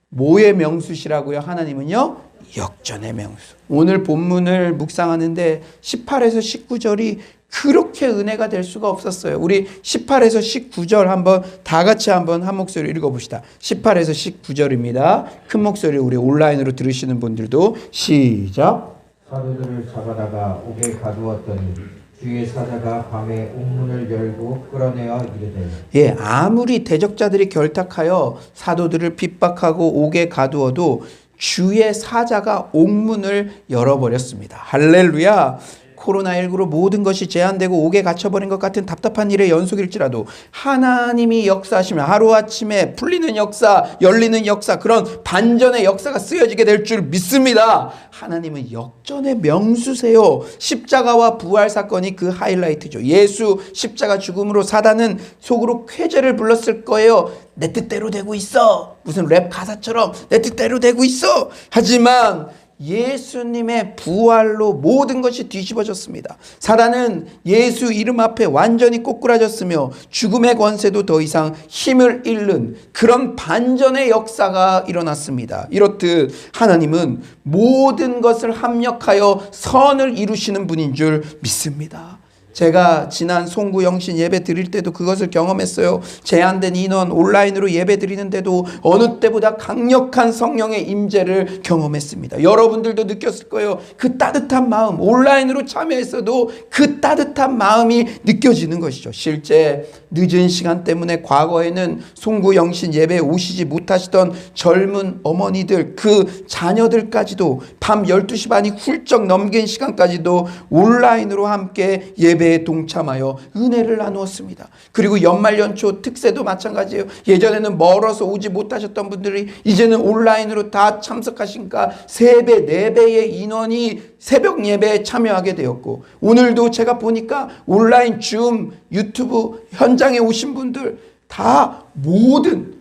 뭐의 명수시라고요? 하나님은요? 역전의 명수. 오늘 본문을 묵상하는데 18에서 19절이 그렇게 은혜가 될 수가 없었어요. 우리 18에서 19절 한번 다 같이 한번 한 목소리 읽어봅시다. 18에서 19절입니다. 큰 목소리 우리 온라인으로 들으시는 분들도 시작. 사도들을 잡아다가 옥에 가두었더니 주의 사자가 밤에 옥문을 열고 끌어내어 이르되. 예, 아무리 대적자들이 결탁하여 사도들을 핍박하고 옥에 가두어도 주의 사자가 옥문을 열어버렸습니다. 할렐루야. 코로나19로 모든 것이 제한되고 옥에 갇혀버린 것 같은 답답한 일의 연속일지라도 하나님이 역사하시면 하루아침에 풀리는 역사, 열리는 역사, 그런 반전의 역사가 쓰여지게 될 줄 믿습니다. 하나님은 역전의 명수세요. 십자가와 부활 사건이 그 하이라이트죠. 예수 십자가 죽음으로 사단은 속으로 쾌재를 불렀을 거예요. 내 뜻대로 되고 있어. 무슨 랩 가사처럼 내 뜻대로 되고 있어. 하지만 예수님의 부활로 모든 것이 뒤집어졌습니다. 사단은 예수 이름 앞에 완전히 꼬꾸라졌으며 죽음의 권세도 더 이상 힘을 잃는 그런 반전의 역사가 일어났습니다. 이렇듯 하나님은 모든 것을 합력하여 선을 이루시는 분인 줄 믿습니다. 제가 지난 송구 영신 예배 드릴 때도 그것을 경험했어요. 제한된 인원 온라인으로 예배 드리는데도 어느 때보다 강력한 성령의 임재를 경험했습니다. 여러분들도 느꼈을 거예요. 그 따뜻한 마음, 온라인으로 참여했어도 그 따뜻한 마음이 느껴지는 것이죠. 실제 늦은 시간 때문에 과거에는 송구 영신 예배에 오시지 못하시던 젊은 어머니들, 그 자녀들까지도 밤 12시 반이 훌쩍 넘긴 시간까지도 온라인으로 함께 예배에 동참하여 은혜를 나누었습니다. 그리고 연말연초 특세도 마찬가지예요. 예전에는 멀어서 오지 못하셨던 분들이 이제는 온라인으로 다 참석하시니까 3배, 4배의 인원이 새벽 예배에 참여하게 되었고, 오늘도 제가 보니까 온라인 줌, 유튜브 현장에 오신 분들 다 모든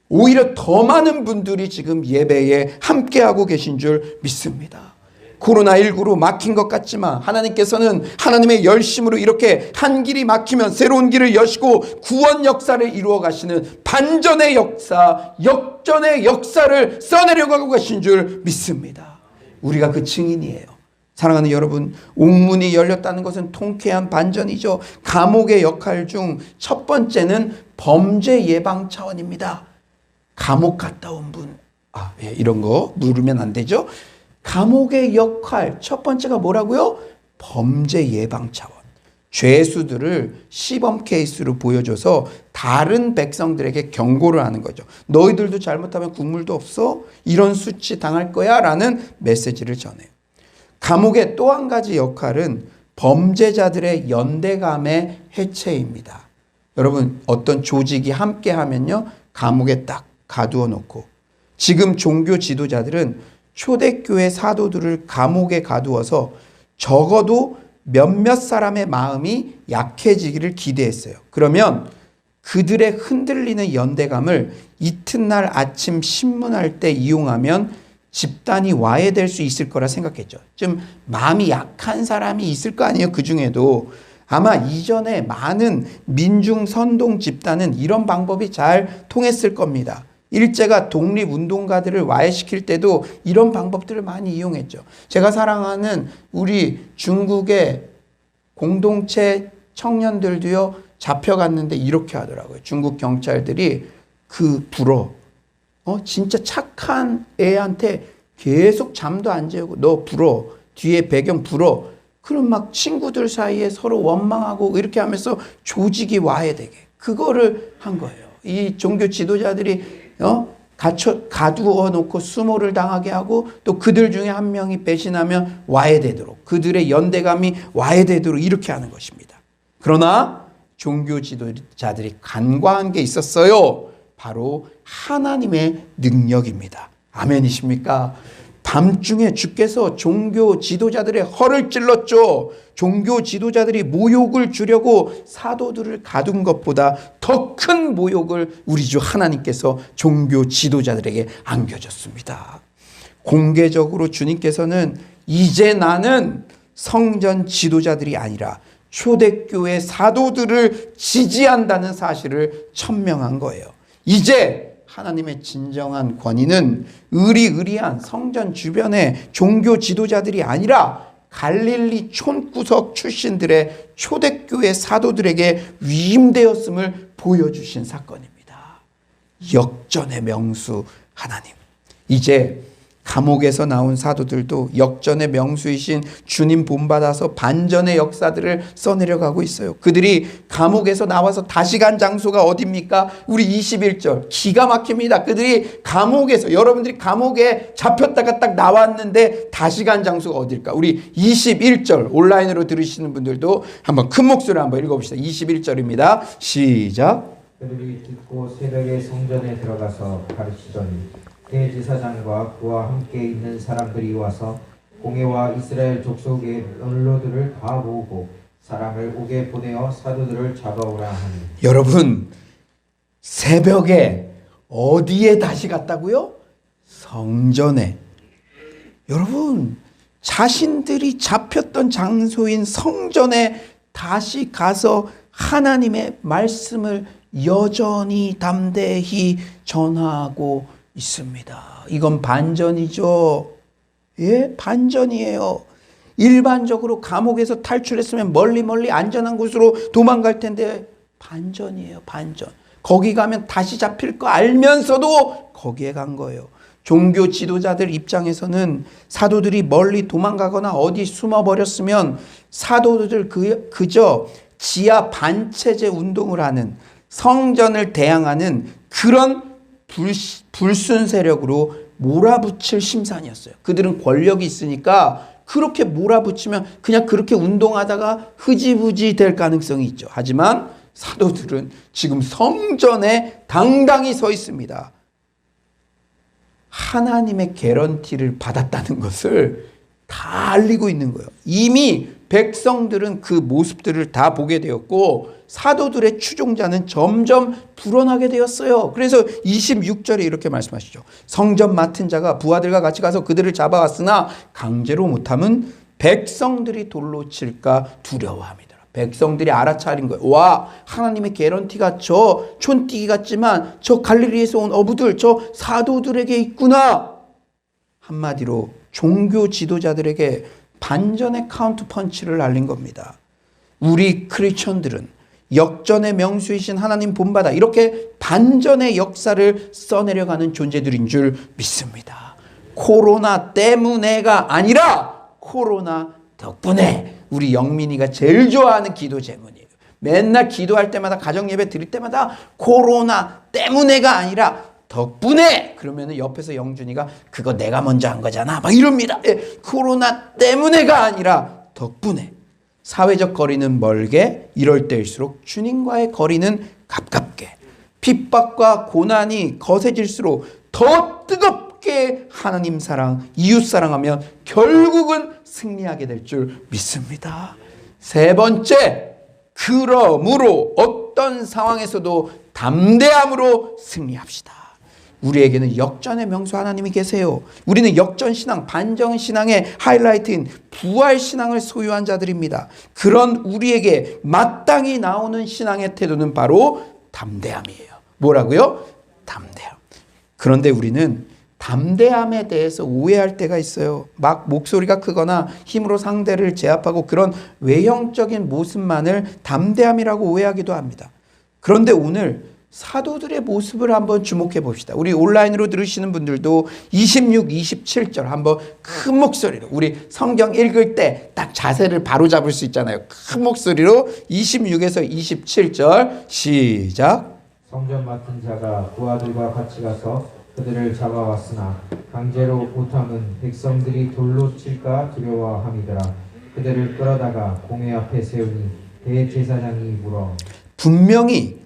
오히려 더 많은 분들이 지금 예배에 함께하고 계신 줄 믿습니다. 코로나19로 막힌 것 같지만 하나님께서는 하나님의 열심으로 이렇게 한 길이 막히면 새로운 길을 여시고 구원 역사를 이루어 가시는 반전의 역사, 역전의 역사를 써내려가고 계신 줄 믿습니다. 우리가 그 증인이에요. 사랑하는 여러분, 옥문이 열렸다는 것은 통쾌한 반전이죠. 감옥의 역할 중 첫 번째는 범죄 예방 차원입니다. 감옥 갔다 온 분, 이런 거 물으면 안 되죠. 감옥의 역할 첫 번째가 뭐라고요? 범죄 예방 차원. 죄수들을 시범 케이스로 보여줘서 다른 백성들에게 경고를 하는 거죠. 너희들도 잘못하면 국물도 없어? 이런 수치 당할 거야? 라는 메시지를 전해요. 감옥의 또 한 가지 역할은 범죄자들의 연대감의 해체입니다. 여러분, 어떤 조직이 함께 하면요, 감옥에 딱 가두어 놓고, 지금 종교 지도자들은 초대교회 사도들을 감옥에 가두어서 적어도 몇몇 사람의 마음이 약해지기를 기대했어요. 그러면 그들의 흔들리는 연대감을 이튿날 아침 신문할 때 이용하면 집단이 와해될 수 있을 거라 생각했죠. 좀 마음이 약한 사람이 있을 거 아니에요. 그 중에도 아마 이전에 많은 민중 선동 집단은 이런 방법이 잘 통했을 겁니다. 일제가 독립운동가들을 와해시킬 때도 이런 방법들을 많이 이용했죠. 제가 사랑하는 우리 중국의 공동체 청년들도요, 잡혀갔는데 이렇게 하더라고요. 중국 경찰들이 진짜 착한 애한테 계속 잠도 안 재우고 너 불어, 뒤에 배경 불어. 그럼 막 친구들 사이에 서로 원망하고 이렇게 하면서 조직이 와해되게 그거를 한 거예요. 이 종교 지도자들이 가두어 놓고 수모를 당하게 하고 또 그들 중에 한 명이 배신하면 와해되도록, 그들의 연대감이 와해되도록 이렇게 하는 것입니다. 그러나 종교 지도자들이 간과한 게 있었어요. 바로 하나님의 능력입니다. 아멘이십니까? 밤중에 주께서 종교 지도자들의 허를 찔렀죠. 종교 지도자들이 모욕을 주려고 사도들을 가둔 것보다 더 큰 모욕을 우리 주 하나님께서 종교 지도자들에게 안겨줬습니다. 공개적으로 주님께서는 이제 나는 성전 지도자들이 아니라 초대교회 사도들을 지지한다는 사실을 천명한 거예요. 이제 하나님의 진정한 권위는 의리의리한 성전 주변의 종교 지도자들이 아니라 갈릴리 촌구석 출신들의 초대교회 사도들에게 위임되었음을 보여주신 사건입니다. 역전의 명수 하나님. 이제 감옥에서 나온 사도들도 역전의 명수이신 주님 본받아서 반전의 역사들을 써내려가고 있어요. 그들이 감옥에서 나와서 다시 간 장소가 어디입니까? 우리 21절 기가 막힙니다. 그들이 감옥에서, 여러분들이 감옥에 잡혔다가 딱 나왔는데 다시 간 장소가 어딜까? 우리 21절 온라인으로 들으시는 분들도 한번 큰 목소리로 한번 읽어봅시다. 21절입니다. 시작. 그들이 듣고 새벽에 성전에 들어가서 가르치더니 대제사장과 그와 함께 있는 사람들이 와서 공회와 이스라엘 족속의 원로들을 다 모으고 사람을 옥에 보내어 사도들을 잡아오라 하니. 여러분, 새벽에 어디에 다시 갔다고요? 성전에. 여러분, 자신들이 잡혔던 장소인 성전에 다시 가서 하나님의 말씀을 여전히 담대히 전하고 있습니다. 이건 반전이죠. 예, 반전이에요. 일반적으로 감옥에서 탈출했으면 멀리 안전한 곳으로 도망갈 텐데 반전이에요. 반전. 거기 가면 다시 잡힐 거 알면서도 거기에 간 거예요. 종교 지도자들 입장에서는 사도들이 멀리 도망가거나 어디 숨어버렸으면 사도들 그저 지하 반체제 운동을 하는, 성전을 대항하는 그런 불순 세력으로 몰아붙일 심산이었어요. 그들은 권력이 있으니까 그렇게 몰아붙이면 그냥 그렇게 운동하다가 흐지부지 될 가능성이 있죠. 하지만 사도들은 지금 성전에 당당히 서 있습니다. 하나님의 개런티를 받았다는 것을 다 알리고 있는 거예요. 이미 백성들은 그 모습들을 다 보게 되었고 사도들의 추종자는 점점 불어나게 되었어요. 그래서 26절에 이렇게 말씀하시죠. 성전 맡은 자가 부하들과 같이 가서 그들을 잡아왔으나 강제로 못함은 백성들이 돌로 칠까 두려워합니다. 백성들이 알아차린 거예요. 와, 하나님의 개런티가 저 촌띠기 같지만 저 갈릴리에서 온 어부들, 저 사도들에게 있구나. 한마디로 종교 지도자들에게 반전의 카운트 펀치를 날린 겁니다. 우리 크리스천들은 역전의 명수이신 하나님 본받아 이렇게 반전의 역사를 써내려가는 존재들인 줄 믿습니다. 코로나 때문에가 아니라 코로나 덕분에. 우리 영민이가 제일 좋아하는 기도 제문이에요. 맨날 기도할 때마다, 가정 예배 드릴 때마다 코로나 때문에가 아니라 덕분에. 그러면은 옆에서 영준이가 그거 내가 먼저 한 거잖아 막 이럽니다. 코로나 때문에가 아니라 덕분에. 사회적 거리는 멀게, 이럴 때일수록 주님과의 거리는 가깝게. 핍박과 고난이 거세질수록 더 뜨겁게 하나님 사랑, 이웃 사랑하면 결국은 승리하게 될 줄 믿습니다. 세 번째, 그러므로 어떤 상황에서도 담대함으로 승리합시다. 우리에게는 역전의 명수 하나님이 계세요. 우리는 역전신앙, 반전신앙의 하이라이트인 부활신앙을 소유한 자들입니다. 그런 우리에게 마땅히 나오는 신앙의 태도는 바로 담대함이에요. 뭐라고요? 담대함. 그런데 우리는 담대함에 대해서 오해할 때가 있어요. 막 목소리가 크거나 힘으로 상대를 제압하고 그런 외형적인 모습만을 담대함이라고 오해하기도 합니다. 그런데 오늘 사도들의 모습을 한번 주목해 봅시다. 우리 온라인으로 들으시는 분들도 26, 27절 한번 큰 목소리로, 우리 성경 읽을 때 딱 자세를 바로 잡을 수 있잖아요. 큰 목소리로 26에서 27절 시작. 성전 맡은 자가 그 아들과 같이 가서 그들을 잡아왔으나 강제로 못함은 백성들이 돌로 칠까 두려워함이더라. 그들을 끌어다가 공회 앞에 세우니 대제사장이 물어 분명히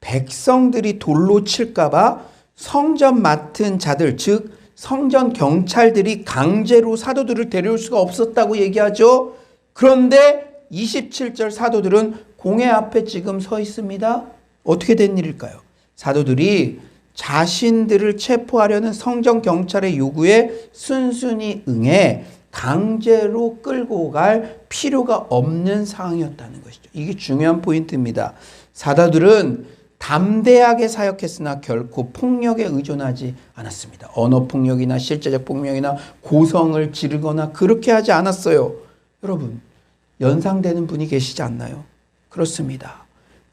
백성들이 돌로 칠까봐 성전 맡은 자들, 즉 성전 경찰들이 강제로 사도들을 데려올 수가 없었다고 얘기하죠. 그런데 27절 사도들은 공회 앞에 지금 서 있습니다. 어떻게 된 일일까요? 사도들이 자신들을 체포하려는 성전 경찰의 요구에 순순히 응해 강제로 끌고 갈 필요가 없는 상황이었다는 것이죠. 이게 중요한 포인트입니다. 사도들은 담대하게 사역했으나 결코 폭력에 의존하지 않았습니다. 언어 폭력이나 실제적 폭력이나 고성을 지르거나 그렇게 하지 않았어요. 여러분, 연상되는 분이 계시지 않나요? 그렇습니다.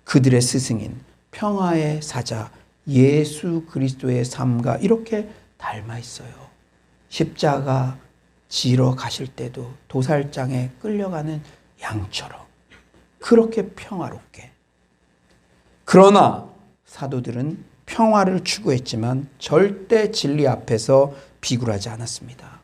그들의 스승인 평화의 사자 예수 그리스도의 삶과 이렇게 닮아 있어요. 십자가 지러 가실 때도 도살장에 끌려가는 양처럼 그렇게 평화롭게. 그러나 사도들은 평화를 추구했지만 절대 진리 앞에서 비굴하지 않았습니다.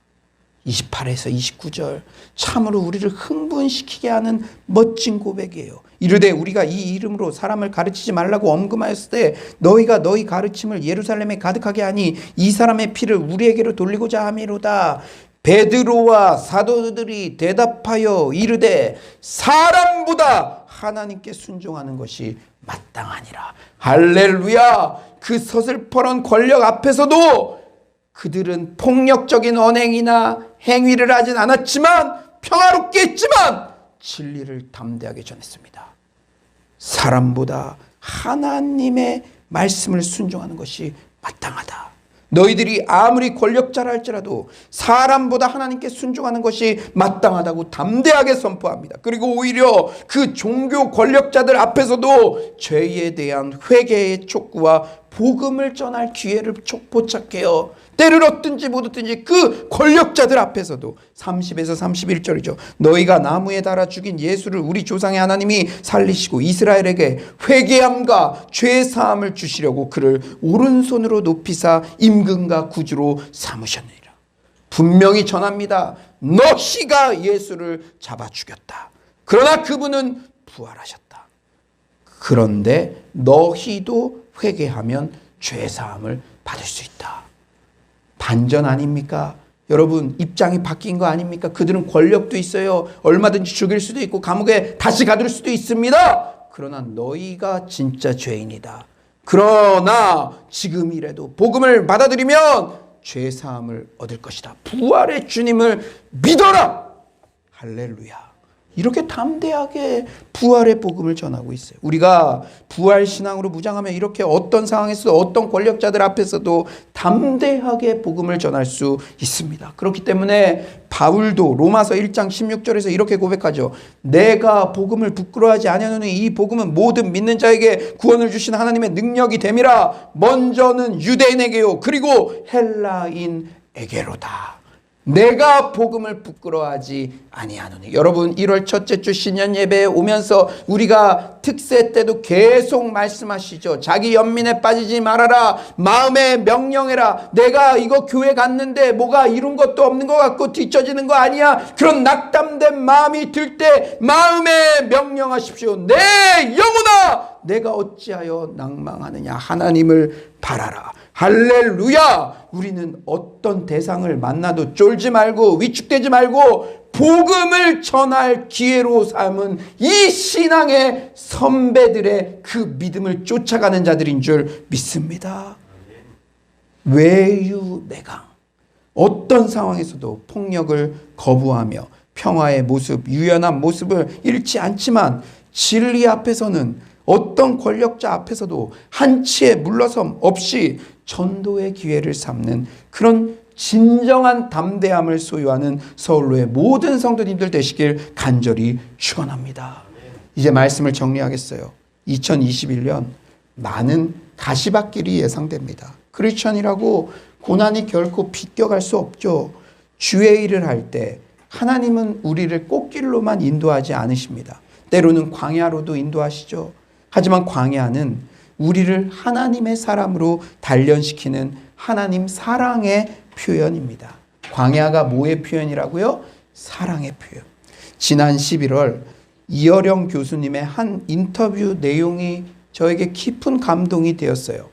28에서 29절 참으로 우리를 흥분시키게 하는 멋진 고백이에요. 이르되 우리가 이 이름으로 사람을 가르치지 말라고 엄금하였을 때 너희가 너희 가르침을 예루살렘에 가득하게 하니 이 사람의 피를 우리에게로 돌리고자 함이로다. 베드로와 사도들이 대답하여 이르되 사람보다 하나님께 순종하는 것이 마땅하니라. 할렐루야. 그 서슬퍼런 권력 앞에서도 그들은 폭력적인 언행이나 행위를 하진 않았지만 평화롭게 했지만 진리를 담대하게 전했습니다. 사람보다 하나님의 말씀을 순종하는 것이 마땅하다. 너희들이 아무리 권력자라 할지라도 사람보다 하나님께 순종하는 것이 마땅하다고 담대하게 선포합니다. 그리고 오히려 그 종교 권력자들 앞에서도 죄에 대한 회개의 촉구와 복음을 전할 기회를 포착해요. 때를 얻든지 못 얻든지 그 권력자들 앞에서도 30에서 31절이죠. 너희가 나무에 달아 죽인 예수를 우리 조상의 하나님이 살리시고 이스라엘에게 회개함과 죄 사함을 주시려고 그를 오른손으로 높이사 임금과 구주로 삼으셨느니라. 분명히 전합니다. 너희가 예수를 잡아 죽였다. 그러나 그분은 부활하셨다. 그런데 너희도 회개하면 죄 사함을 받을 수 있다. 반전 아닙니까? 여러분, 입장이 바뀐 거 아닙니까? 그들은 권력도 있어요. 얼마든지 죽일 수도 있고 감옥에 다시 가둘 수도 있습니다. 그러나 너희가 진짜 죄인이다. 그러나 지금이라도 복음을 받아들이면 죄 사함을 얻을 것이다. 부활의 주님을 믿어라. 할렐루야. 이렇게 담대하게 부활의 복음을 전하고 있어요. 우리가 부활 신앙으로 무장하면 이렇게 어떤 상황에서도 어떤 권력자들 앞에서도 담대하게 복음을 전할 수 있습니다. 그렇기 때문에 바울도 로마서 1장 16절에서 이렇게 고백하죠. 내가 복음을 부끄러워하지 아니하노니 이 복음은 모든 믿는 자에게 구원을 주신 하나님의 능력이 됨이라. 먼저는 유대인에게요 그리고 헬라인에게로다. 내가 복음을 부끄러워하지 아니하노니. 여러분 1월 첫째 주 신년 예배에 오면서 우리가 특세 때도 계속 말씀하시죠. 자기 연민에 빠지지 말아라. 마음에 명령해라. 내가 이거 교회 갔는데 뭐가 이룬 것도 없는 것 같고 뒤처지는 거 아니야. 그런 낙담된 마음이 들 때 마음에 명령하십시오. 내 영혼아 내가 어찌하여 낭망하느냐. 하나님을 바라라. 할렐루야. 우리는 어떤 대상을 만나도 쫄지 말고 위축되지 말고 복음을 전할 기회로 삼은 이 신앙의 선배들의 그 믿음을 쫓아가는 자들인 줄 믿습니다. 외유내강. 어떤 상황에서도 폭력을 거부하며 평화의 모습, 유연한 모습을 잃지 않지만 진리 앞에서는 어떤 권력자 앞에서도 한치의 물러섬 없이 전도의 기회를 삼는 그런 진정한 담대함을 소유하는 서울로의 모든 성도님들 되시길 간절히 축원합니다. 이제 말씀을 정리하겠어요. 2021년 많은 가시밭길이 예상됩니다. 크리스천이라고 고난이 결코 비껴갈 수 없죠. 주의 일을 할 때 하나님은 우리를 꽃길로만 인도하지 않으십니다. 때로는 광야로도 인도하시죠. 하지만 광야는 우리를 하나님의 사람으로 단련시키는 하나님 사랑의 표현입니다. 광야가 뭐의 표현이라고요? 사랑의 표현. 지난 11월 이어령 교수님의 한 인터뷰 내용이 저에게 깊은 감동이 되었어요.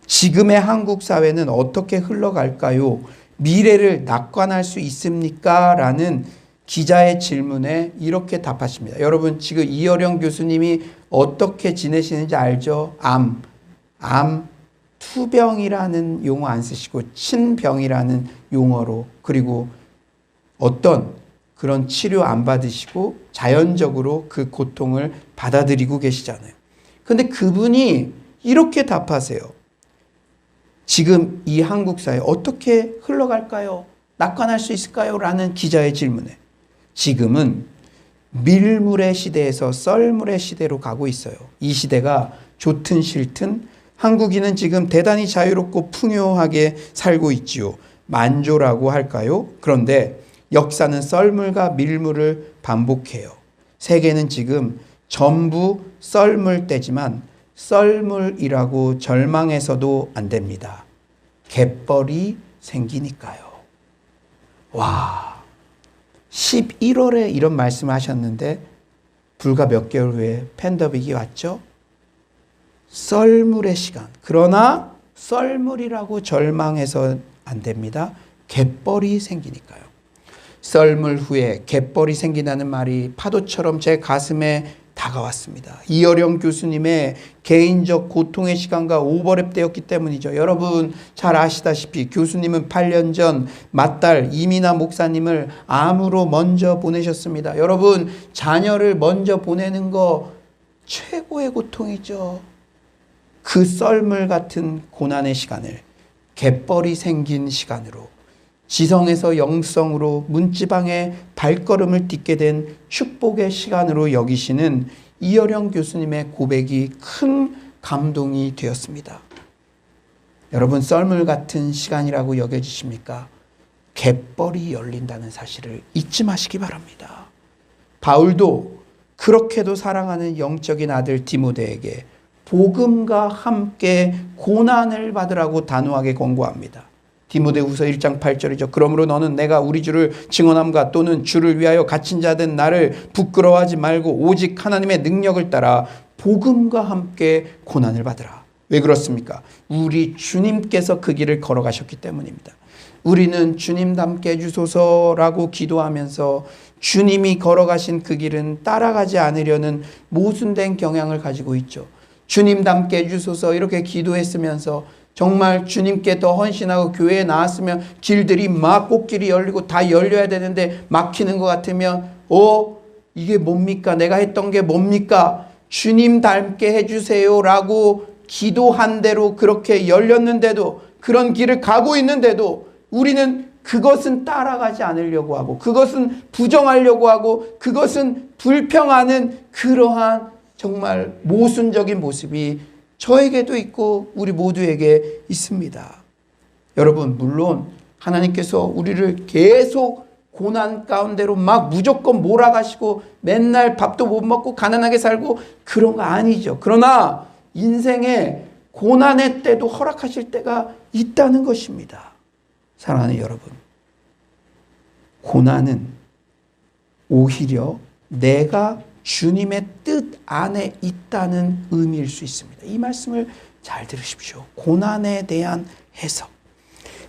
지금의 한국 사회는 어떻게 흘러갈까요? 미래를 낙관할 수 있습니까? 라는 기자의 질문에 이렇게 답하십니다. 여러분 지금 이어령 교수님이 어떻게 지내시는지 알죠? 암 투병이라는 용어 안 쓰시고 친병이라는 용어로, 그리고 어떤 그런 치료 안 받으시고 자연적으로 그 고통을 받아들이고 계시잖아요. 근데 그분이 이렇게 답하세요. 지금 이 한국 사회 어떻게 흘러갈까요? 낙관할 수 있을까요? 라는 기자의 질문에 지금은 밀물의 시대에서 썰물의 시대로 가고 있어요. 이 시대가 좋든 싫든 한국인은 지금 대단히 자유롭고 풍요하게 살고 있지요. 만조라고 할까요? 그런데 역사는 썰물과 밀물을 반복해요. 세계는 지금 전부 썰물 때지만 썰물이라고 절망해서도 안 됩니다. 갯벌이 생기니까요. 와, 11월에 이런 말씀을 하셨는데 불과 몇 개월 후에 팬데믹이 왔죠. 썰물의 시간. 그러나 썰물이라고 절망해서 안 됩니다. 갯벌이 생기니까요. 썰물 후에 갯벌이 생긴다는 말이 파도처럼 제 가슴에 다가왔습니다. 이어령 교수님의 개인적 고통의 시간과 오버랩 되었기 때문이죠. 여러분 잘 아시다시피 교수님은 8년 전 맏딸 이민아 목사님을 암으로 먼저 보내셨습니다. 여러분 자녀를 먼저 보내는 거 최고의 고통이죠. 그 썰물 같은 고난의 시간을 갯벌이 생긴 시간으로, 지성에서 영성으로 문지방에 발걸음을 딛게 된 축복의 시간으로 여기시는 이어령 교수님의 고백이 큰 감동이 되었습니다. 여러분 썰물 같은 시간이라고 여겨지십니까? 갯벌이 열린다는 사실을 잊지 마시기 바랍니다. 바울도 그렇게도 사랑하는 영적인 아들 디모데에게 복음과 함께 고난을 받으라고 단호하게 권고합니다. 디모데후서 1장 8절이죠. 그러므로 너는 내가 우리 주를 증언함과 또는 주를 위하여 갇힌 자 된 나를 부끄러워하지 말고 오직 하나님의 능력을 따라 복음과 함께 고난을 받으라. 왜 그렇습니까? 우리 주님께서 그 길을 걸어가셨기 때문입니다. 우리는 주님 닮게 해주소서라고 기도하면서 주님이 걸어가신 그 길은 따라가지 않으려는 모순된 경향을 가지고 있죠. 주님 닮게 해주소서 이렇게 기도했으면서 정말 주님께 더 헌신하고 교회에 나왔으면 길들이 막 꽃길이 열리고 다 열려야 되는데 막히는 것 같으면 이게 뭡니까? 내가 했던 게 뭡니까? 주님 닮게 해주세요 라고 기도한 대로 그렇게 열렸는데도, 그런 길을 가고 있는데도 우리는 그것은 따라가지 않으려고 하고 그것은 부정하려고 하고 그것은 불평하는 그러한 정말 모순적인 모습이 저에게도 있고 우리 모두에게 있습니다. 여러분 물론 하나님께서 우리를 계속 고난 가운데로 막 무조건 몰아가시고 맨날 밥도 못 먹고 가난하게 살고 그런 거 아니죠. 그러나 인생에 고난의 때도 허락하실 때가 있다는 것입니다. 사랑하는 여러분, 고난은 오히려 내가 주님의 뜻 안에 있다는 의미일 수 있습니다. 이 말씀을 잘 들으십시오. 고난에 대한 해석.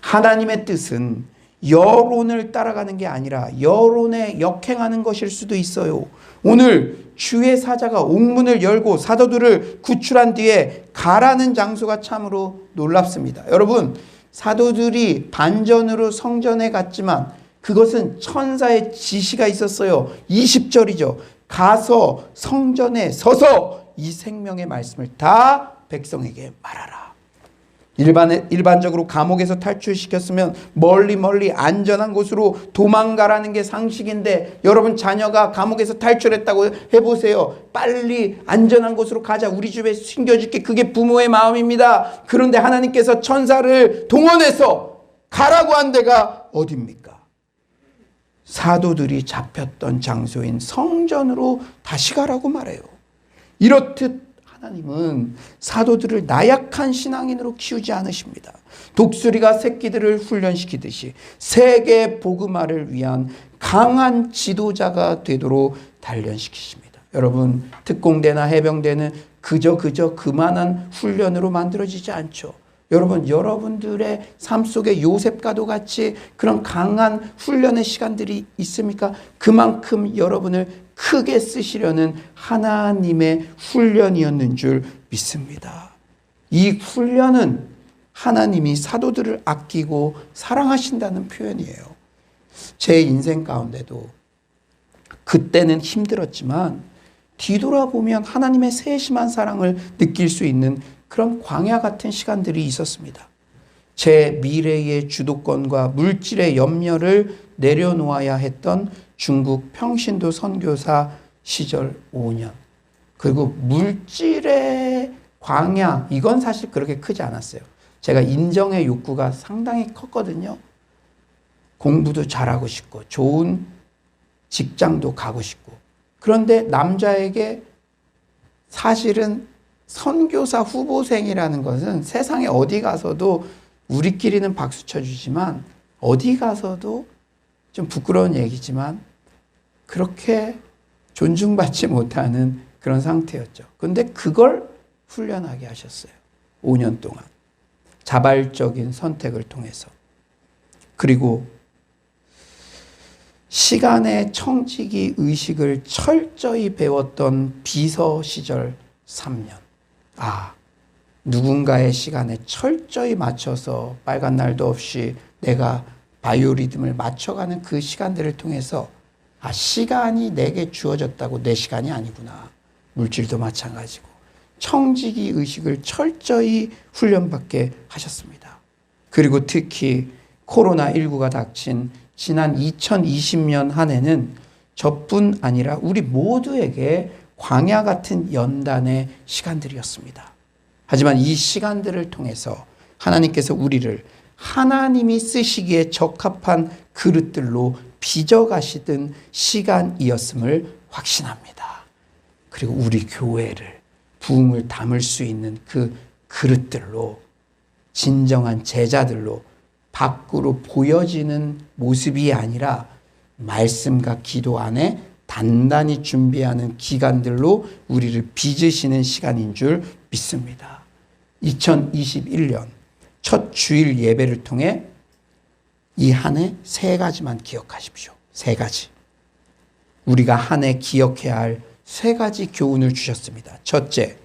하나님의 뜻은 여론을 따라가는 게 아니라 여론에 역행하는 것일 수도 있어요. 오늘 주의 사자가 옥문을 열고 사도들을 구출한 뒤에 가라는 장소가 참으로 놀랍습니다. 여러분, 사도들이 반전으로 성전에 갔지만 그것은 천사의 지시가 있었어요. 20절이죠. 가서 성전에 서서 이 생명의 말씀을 다 백성에게 말하라. 일반적으로 감옥에서 탈출시켰으면 멀리 안전한 곳으로 도망가라는 게 상식인데, 여러분 자녀가 감옥에서 탈출했다고 해보세요. 빨리 안전한 곳으로 가자, 우리 집에 숨겨줄게. 그게 부모의 마음입니다. 그런데 하나님께서 천사를 동원해서 가라고 한 데가 어딥니까? 사도들이 잡혔던 장소인 성전으로 다시 가라고 말해요. 이렇듯 하나님은 사도들을 나약한 신앙인으로 키우지 않으십니다. 독수리가 새끼들을 훈련시키듯이 세계 복음화를 위한 강한 지도자가 되도록 단련시키십니다. 여러분, 특공대나 해병대는 그저 그만한 훈련으로 만들어지지 않죠. 여러분, 여러분들의 삶 속에 요셉과도 같이 그런 강한 훈련의 시간들이 있습니까? 그만큼 여러분을 크게 쓰시려는 하나님의 훈련이었는 줄 믿습니다. 이 훈련은 하나님이 사도들을 아끼고 사랑하신다는 표현이에요. 제 인생 가운데도 그때는 힘들었지만 뒤돌아보면 하나님의 세심한 사랑을 느낄 수 있는 그런 광야 같은 시간들이 있었습니다. 제 미래의 주도권과 물질의 염려를 내려놓아야 했던 중국 평신도 선교사 시절 5년. 그리고 물질의 광야, 이건 사실 그렇게 크지 않았어요. 제가 인정의 욕구가 상당히 컸거든요. 공부도 잘하고 싶고 좋은 직장도 가고 싶고. 그런데 남자에게 사실은 선교사 후보생이라는 것은 세상에 어디 가서도 우리끼리는 박수 쳐주지만 어디 가서도 좀 부끄러운 얘기지만 그렇게 존중받지 못하는 그런 상태였죠. 그런데 그걸 훈련하게 하셨어요. 5년 동안. 자발적인 선택을 통해서. 그리고 시간의 청지기 의식을 철저히 배웠던 비서 시절 3년. 누군가의 시간에 철저히 맞춰서 빨간 날도 없이 내가 바이오리듬을 맞춰가는 그 시간들을 통해서 시간이 내게 주어졌다고 내 시간이 아니구나. 물질도 마찬가지고. 청지기 의식을 철저히 훈련받게 하셨습니다. 그리고 특히 코로나19가 닥친 지난 2020년 한 해는 저뿐 아니라 우리 모두에게 광야 같은 연단의 시간들이었습니다. 하지만 이 시간들을 통해서 하나님께서 우리를 하나님이 쓰시기에 적합한 그릇들로 빚어가시던 시간이었음을 확신합니다. 그리고 우리 교회를 부흥을 담을 수 있는 그 그릇들로, 진정한 제자들로 밖으로 보여지는 모습이 아니라 말씀과 기도 안에 단단히 준비하는 기간들로 우리를 빚으시는 시간인 줄 믿습니다. 2021년 첫 주일 예배를 통해 이 한 해 3가지만 기억하십시오. 3가지. 우리가 한 해 기억해야 할 3가지 교훈을 주셨습니다. 첫째,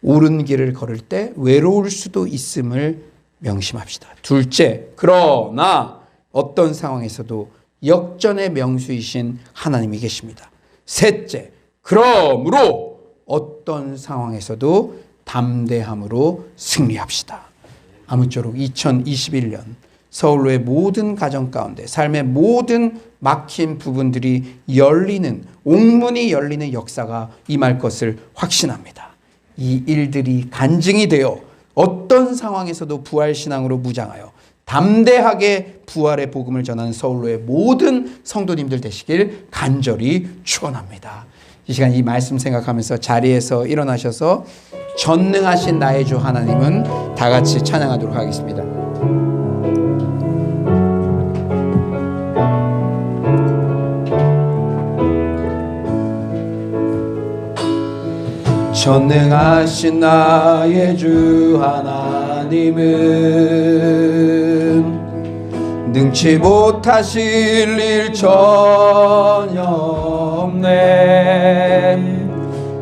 옳은 길을 걸을 때 외로울 수도 있음을 명심합시다. 둘째, 그러나 어떤 상황에서도 역전의 명수이신 하나님이 계십니다. 셋째, 그러므로 어떤 상황에서도 담대함으로 승리합시다. 아무쪼록 2021년 서울로의 모든 가정 가운데 삶의 모든 막힌 부분들이 열리는, 옥문이 열리는 역사가 임할 것을 확신합니다. 이 일들이 간증이 되어 어떤 상황에서도 부활신앙으로 무장하여 담대하게 부활의 복음을 전하는 서울로의 모든 성도님들 되시길 간절히 축원합니다. 이 시간 이 말씀 생각하면서 자리에서 일어나셔서 전능하신 나의 주 하나님은 다 같이 찬양하도록 하겠습니다. 전능하신 나의 주 하나님은 능치 못하실 일 전혀 없네.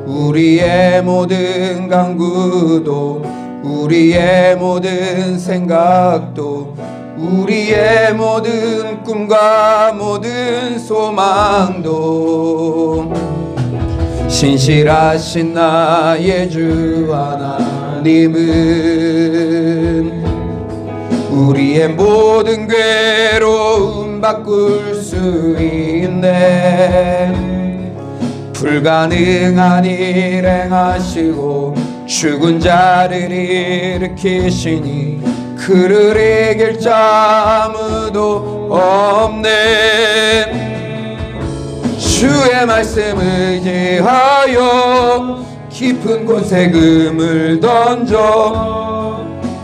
우리의 모든 간구도 우리의 모든 생각도 우리의 모든 꿈과 모든 소망도 신실하신 나의 주 하나님은 우리의 모든 괴로움 바꿀 수 있네. 불가능한 일 행하시고 죽은 자를 일으키시니 그를 이길 자 아무도 없네. 주의 말씀을 의지하여 깊은 곳에 금을 던져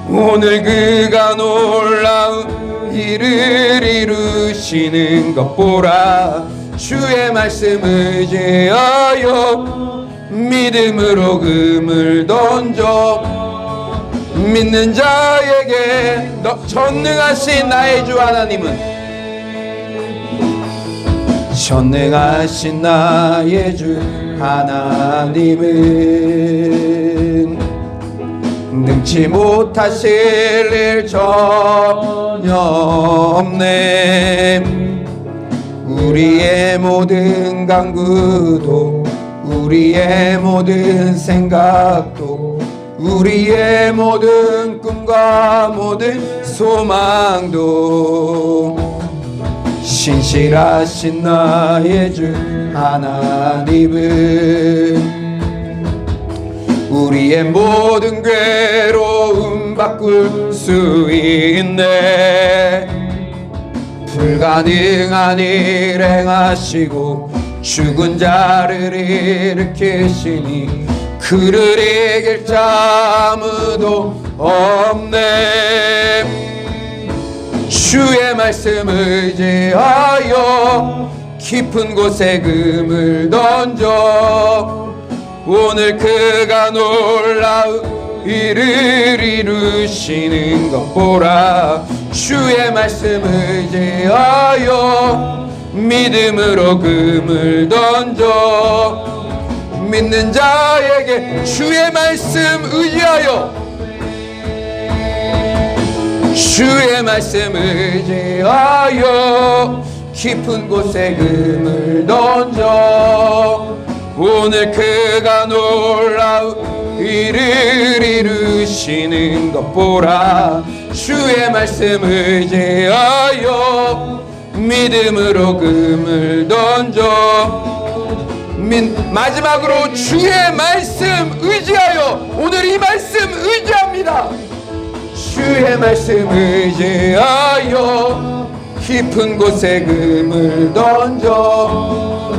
오늘 그가 놀라운 일을 이루시는 것 보라. 주의 말씀을 의지하여 믿음으로 금을 던져 믿는 자에게 전능하신 나의 주 하나님은 전능하신 나의 주 하나님은 능치 못하실 일 전혀 없네. 우리의 모든 간구도 우리의 모든 생각도 우리의 모든 꿈과 모든 소망도 신실하신 나의 주 하나님은 우리의 모든 괴로움 바꿀 수 있네. 불가능한 일 행하시고 죽은 자를 일으키시니 그를 이길 자 아무도 없네. 주의 말씀을 의지하여 깊은 곳에 금을 던져 오늘 그가 놀라운 일을 이루시는 것 보라. 주의 말씀을 의지하여 믿음으로 금을 던져 믿는 자에게 주의 말씀 의지하여 주의 말씀을 의지하여 깊은 곳에 금을 던져 오늘 그가 놀라운 일을 이루시는 것 보라. 주의 말씀을 의지하여 믿음으로 금을 던져 마지막으로 주의 말씀 의지하여 오늘 이 말씀 의지합니다. 주의 말씀 의지하여 깊은 곳에 금을 던져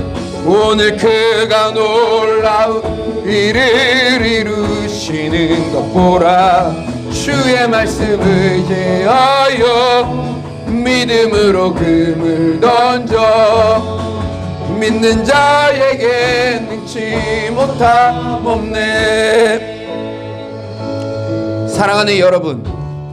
오늘 그가 놀라운 일을 이루시는 것 보라. 주의 말씀 의지하여 믿음으로 금을 던져 믿는 자에게 능치 못함 없네. 사랑하는 여러분,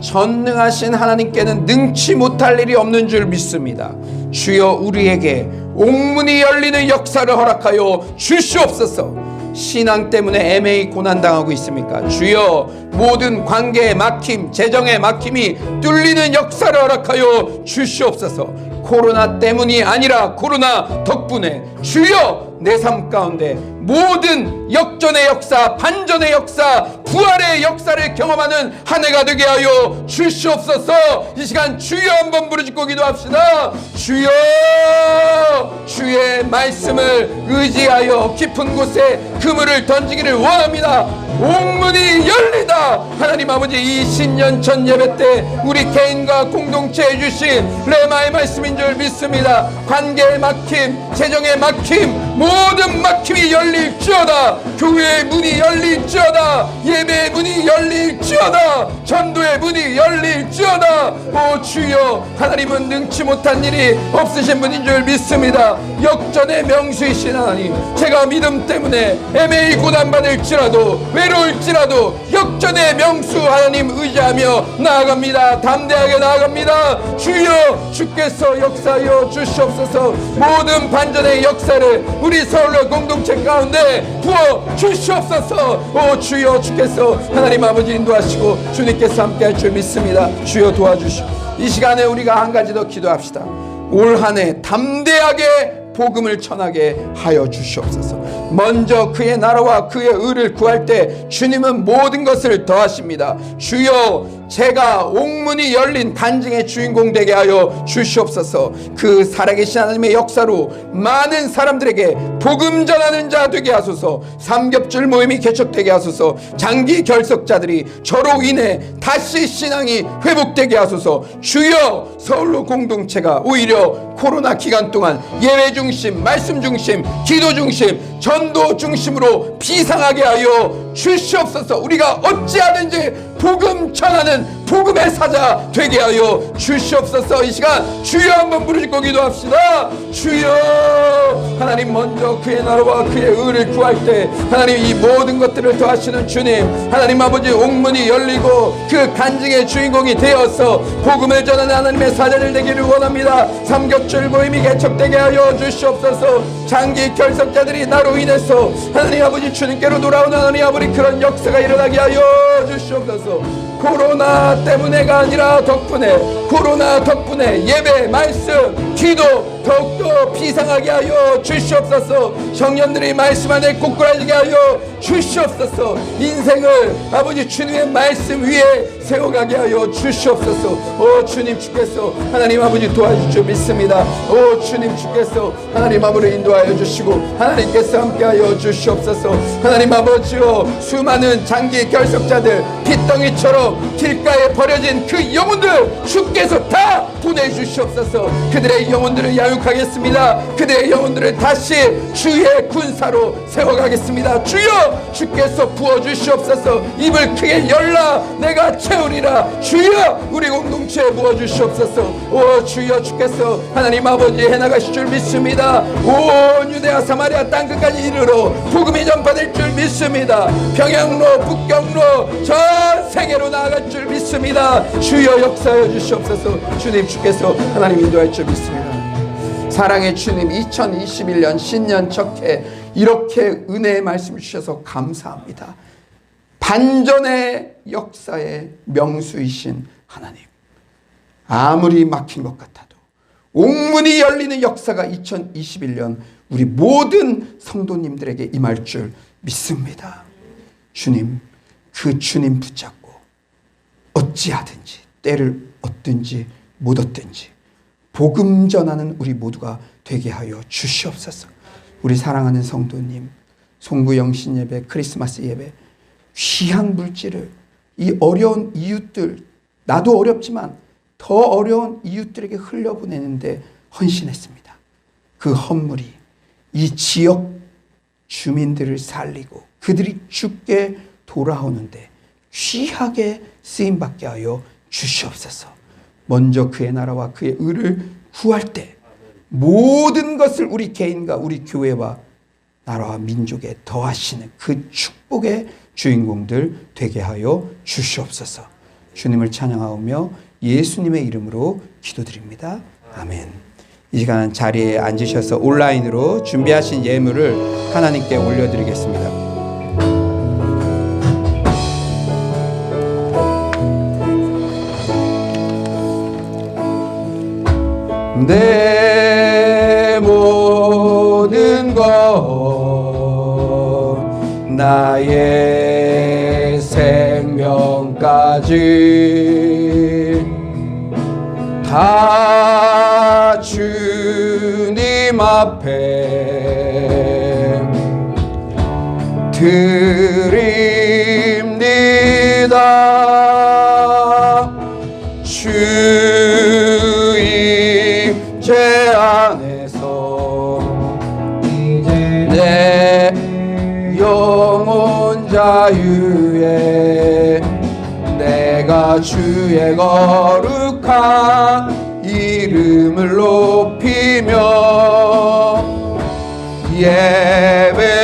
전능하신 하나님께는 능치 못할 일이 없는 줄 믿습니다. 주여 우리에게 옥문이 열리는 역사를 허락하여 주시옵소서. 신앙 때문에 애매히 고난당하고 있습니까? 주여 모든 관계의 막힘, 재정의 막힘이 뚫리는 역사를 허락하여 주시옵소서. 코로나 때문이 아니라 코로나 덕분에 주여 내 삶 가운데 모든 역전의 역사, 반전의 역사, 부활의 역사를 경험하는 한 해가 되게 하여 주시옵소서. 이 시간 주여 한번 부르짖고 기도합시다. 주여, 주의 말씀을 의지하여 깊은 곳에 그물을 던지기를 원합니다. 옥문이 열리다. 하나님 아버지, 이 신년 전 예배 때 우리 개인과 공동체에 주신 레마의 말씀인 줄 믿습니다. 관계의 막힘, 재정의 막힘, 모든 막힘이 열릴지어다. 교회의 문이 열릴지어다. 예배의 문이 열릴지어다. 전도의 문이 열릴지어다. 오 주여, 하나님은 능치 못한 일이 없으신 분인 줄 믿습니다. 역전의 명수이신 하나님, 제가 믿음 때문에 애매히 고난받을지라도 외로울지라도 역전의 명수 하나님 의지하며 나아갑니다. 담대하게 나아갑니다. 주여, 주께서 역사하여 주시옵소서. 모든 반전의 역사를 우리 서울로 공동체 가운데 부어 주시옵소서. 오 주여, 주께서 하나님 아버지 인도하시고 주님께서 함께할 줄 믿습니다. 주여 도와주시고, 이 시간에 우리가 한 가지 더 기도합시다. 올 한 해 담대하게 복음을 전하게 하여 주시옵소서. 먼저 그의 나라와 그의 의를 구할 때 주님은 모든 것을 더하십니다. 주여, 제가 옥문이 열린 간증의 주인공 되게 하여 주시옵소서. 그 살아계신 하나님의 역사로 많은 사람들에게 복음 전하는 자 되게 하소서. 삼겹줄 모임이 개척되게 하소서. 장기 결석자들이 저로 인해 다시 신앙이 회복되게 하소서. 주여, 서울로 공동체가 오히려 코로나 기간 동안 예외 중심, 말씀 중심, 기도 중심, 전도 중심으로 비상하게 하여 주시옵소서. 우리가 어찌하든지 복음 전하는 복음의 사자 되게 하여 주시옵소서. 이 시간 주여 한번 부르짖고 기도합시다. 주여, 하나님 먼저 그의 나라와 그의 의를 구할 때 하나님 이 모든 것들을 더하시는 주님, 하나님 아버지 옥문이 열리고 그 간증의 주인공이 되어서 복음을 전하는 하나님의 사자들 되기를 원합니다. 삼겹줄 모임이 개척되게 하여 주시옵소서. 장기 결석자들이 나로 인해서 하나님 아버지 주님께로 돌아오는 하나님 아버지 그런 역사가 일어나게 하여 주시옵소서. 코로나 때문에가 아니라 덕분에, 코로나 덕분에 예배, 말씀, 기도 더욱더 비상하게 하여 주시옵소서. 청년들이 말씀 안에 꼬꾸라지게 하여 주시옵소서. 인생을 아버지 주님의 말씀 위에 세워가게 하여 주시옵소서. 오 주님, 주께서 하나님 아버지 도와주실 줄 믿습니다. 오 주님, 주께서 하나님 아버지 인도하여 주시고 하나님께서 함께하여 주시옵소서. 하나님 아버지여, 수많은 장기 결석자들 핏덩이처럼 길가에 버려진 그 영혼들 주께서 다 보내주시옵소서. 그들의 영혼들을 야육하겠습니다. 그들의 영혼들을 다시 주의 군사로 세워가겠습니다. 주여, 주께서 부어주시옵소서. 입을 크게 열라 내가 채우리라. 주여, 우리 공동체에 부어주시옵소서. 오 주여, 주께서 하나님 아버지 해나가실 줄 믿습니다. 온 유대와 사마리아 땅끝까지 이르러 복음이 전파될 줄 믿습니다. 평양로, 북경로, 전 세계로 나아갈 줄 믿습니다. 주여 역사하여 주시옵소서. 주님, 주께서 하나님 인도할 줄 믿습니다. 사랑의 주님, 2021년 신년 첫해 이렇게 은혜의 말씀을 주셔서 감사합니다. 반전의 역사의 명수이신 하나님, 아무리 막힌 것 같아도 옥문이 열리는 역사가 2021년 우리 모든 성도님들에게 임할 줄 믿습니다. 주님, 그 주님 붙잡고 어찌하든지 때를 얻든지 못 얻든지 복음 전하는 우리 모두가 되게 하여 주시옵소서. 우리 사랑하는 성도님, 송구 영신 예배, 크리스마스 예배, 귀한 물질을 이 어려운 이웃들, 나도 어렵지만 더 어려운 이웃들에게 흘려보내는데 헌신했습니다. 그 헌물이 이 지역 주민들을 살리고 그들이 주께 돌아오는데 귀하게 쓰임받게 하여 주시옵소서. 먼저 그의 나라와 그의 의를 구할 때 모든 것을 우리 개인과 우리 교회와 나라와 민족에 더하시는 그 축복의 주인공들 되게 하여 주시옵소서. 주님을 찬양하오며 예수님의 이름으로 기도드립니다. 아멘. 이 시간 자리에 앉으셔서 온라인으로 준비하신 예물을 하나님께 올려드리겠습니다. 내 모든 것 나의 생명까지 다 주님 앞에 드립니다. 주의 제 안에서 이제 내 영혼 자유에 내가 주의 거룩한 이름을 높이며 예배하리.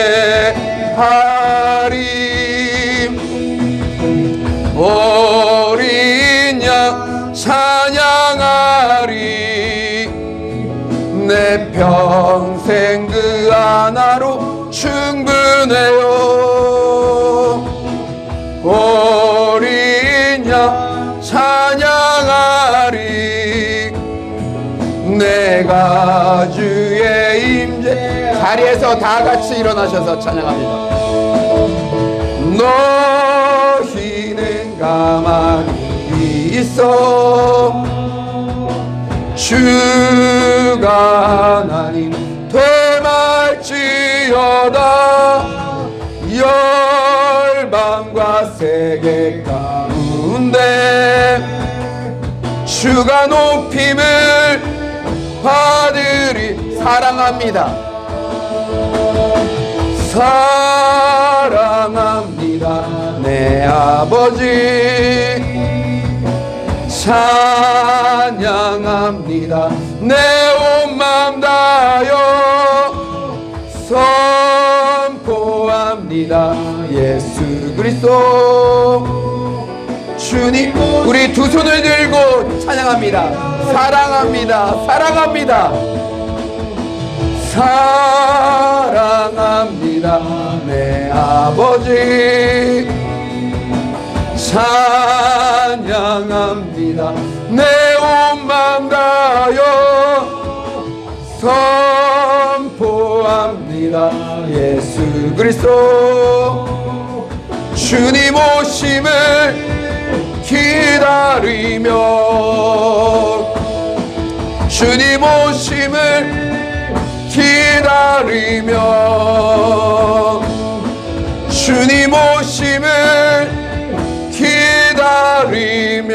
어린 양 찬양하리. 내 평생 그 하나로 충분해요. 어린 양 찬양하리. 내가 주의 임재. 자리에서 다 같이 일어나셔서 찬양합니다. 너희는 가만히 있어. 주가 하나님 되말지어다. 열방과 세계 가운데 주가 높임을 받으리. 사랑합니다. 사랑합니다. 내 아버지 찬양합니다. 내 온 마음 다하여 선포합니다. 예수 그리스도 주님. 우리 두 손을 들고 찬양합니다. 사랑합니다. 사랑합니다. 사랑합니다. 내 아버지 찬양합니다. 내 온 마음 다하여 선포합니다. 예수 그리스도 주님 오심을 기다리며 주님 오심을 기다리며 주님 오심을 기다리며.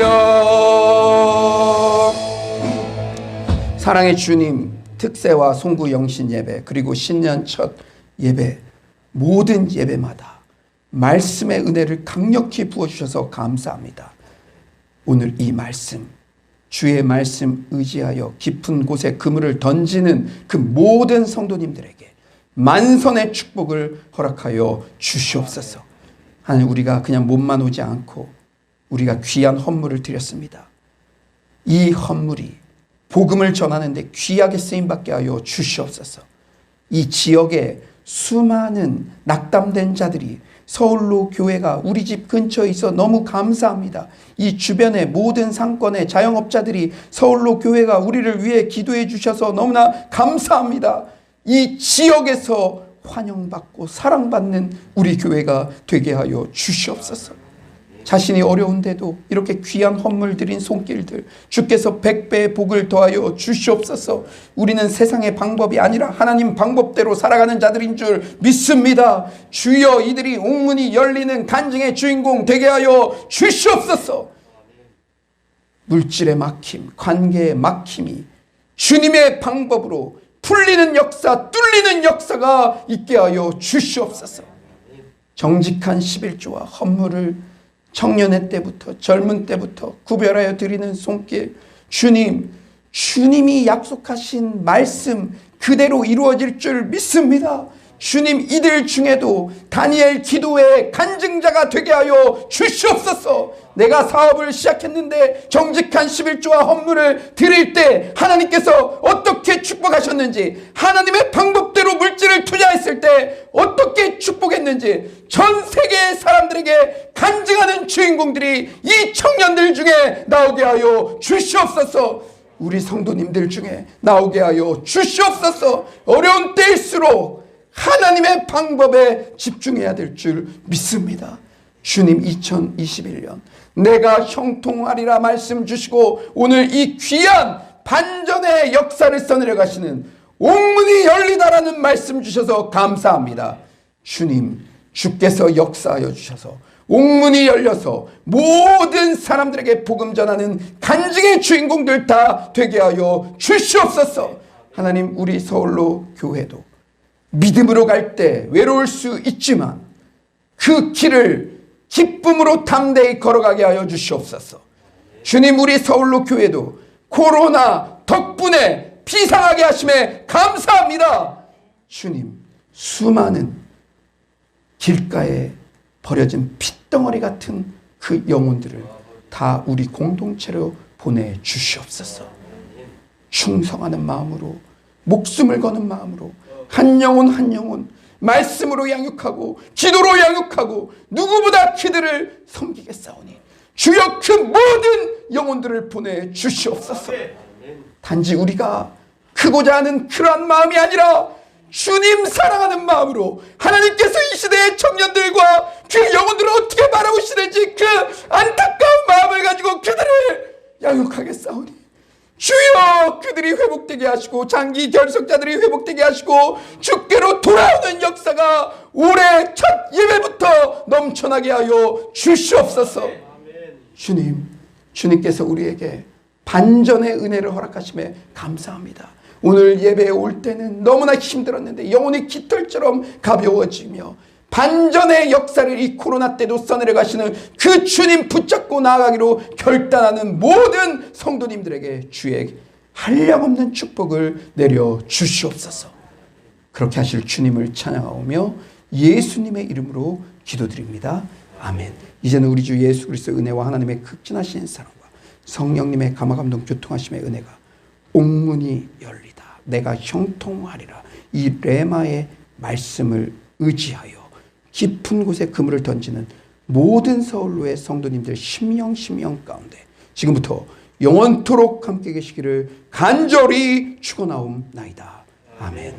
사랑의 주님, 특세와 송구 영신 예배 그리고 신년 첫 예배 모든 예배마다 말씀의 은혜를 강력히 부어주셔서 감사합니다. 오늘 이 말씀, 주의 말씀 의지하여 깊은 곳에 그물을 던지는 그 모든 성도님들에게 만선의 축복을 허락하여 주시옵소서. 하나님, 우리가 그냥 몸만 오지 않고 우리가 귀한 헌물을 드렸습니다. 이 헌물이 복음을 전하는 데 귀하게 쓰임받게 하여 주시옵소서. 이 지역에 수많은 낙담된 자들이 서울로 교회가 우리 집 근처에 있어 너무 감사합니다. 이 주변의 모든 상권의 자영업자들이 서울로 교회가 우리를 위해 기도해 주셔서 너무나 감사합니다. 이 지역에서 환영받고 사랑받는 우리 교회가 되게 하여 주시옵소서. 자신이 어려운데도 이렇게 귀한 헌물 드린 손길들 주께서 100배의 복을 더하여 주시옵소서. 우리는 세상의 방법이 아니라 하나님 방법대로 살아가는 자들인 줄 믿습니다. 주여, 이들이 옥문이 열리는 간증의 주인공 되게 하여 주시옵소서. 물질의 막힘, 관계의 막힘이 주님의 방법으로 풀리는 역사, 뚫리는 역사가 있게 하여 주시옵소서. 정직한 11조와 헌물을 청년의 때부터 젊은 때부터 구별하여 드리는 손길, 주님이 약속하신 말씀 그대로 이루어질 줄 믿습니다. 주님, 이들 중에도 다니엘 기도의 간증자가 되게 하여 주시옵소서. 내가 사업을 시작했는데 정직한 11조와 헌물을 드릴 때 하나님께서 어떻게 축복하셨는지, 하나님의 방법대로 물질을 투자했을 때 어떻게 축복했는지 전 세계의 사람들에게 간증하는 주인공들이 이 청년들 중에 나오게 하여 주시옵소서. 우리 성도님들 중에 나오게 하여 주시옵소서. 어려운 때일수록 하나님의 방법에 집중해야 될 줄 믿습니다. 주님, 2021년 내가 형통하리라 말씀 주시고 오늘 이 귀한 반전의 역사를 써내려 가시는 옥문이 열리다라는 말씀 주셔서 감사합니다. 주님, 주께서 역사하여 주셔서 옥문이 열려서 모든 사람들에게 복음 전하는 간증의 주인공들 다 되게 하여 주시옵소서. 하나님, 우리 서울로 교회도 믿음으로 갈 때 외로울 수 있지만 그 길을 기쁨으로 담대히 걸어가게 하여 주시옵소서. 주님, 우리 서울로 교회도 코로나 덕분에 비상하게 하심에 감사합니다. 주님, 수많은 길가에 버려진 핏덩어리 같은 그 영혼들을 다 우리 공동체로 보내주시옵소서. 충성하는 마음으로, 목숨을 거는 마음으로 한 영혼 한 영혼 말씀으로 양육하고 기도로 양육하고 누구보다 그들을 섬기겠사오니 주여, 그 모든 영혼들을 보내주시옵소서. 단지 우리가 크고자 하는 그러한 마음이 아니라 주님 사랑하는 마음으로 하나님께서 이 시대의 청년들과 그 영혼들을 어떻게 바라보시는지 그 안타까운 마음을 가지고 그들을 양육하겠사오니 주여, 그들이 회복되게 하시고 장기 결석자들이 회복되게 하시고 주께로 돌아오는 역사가 올해 첫 예배부터 넘쳐나게 하여 주시옵소서. 주님, 주님께서 우리에게 반전의 은혜를 허락하심에 감사합니다. 오늘 예배에 올 때는 너무나 힘들었는데 영혼이 깃털처럼 가벼워지며 반전의 역사를 이 코로나 때도 써내려 가시는 그 주님 붙잡고 나아가기로 결단하는 모든 성도님들에게 주의 한량없는 축복을 내려 주시옵소서. 그렇게 하실 주님을 찬양하오며 예수님의 이름으로 기도드립니다. 아멘. 이제는 우리 주 예수 그리스도의 은혜와 하나님의 극진하신 사랑과 성령님의 감화감동 교통하심의 은혜가 옥문이 열리다 내가 형통하리라, 이 레마의 말씀을 의지하여 깊은 곳에 그물을 던지는 모든 서울로의 성도님들 심령 가운데 지금부터 영원토록 함께 계시기를 간절히 축원하옵나이다. 아멘.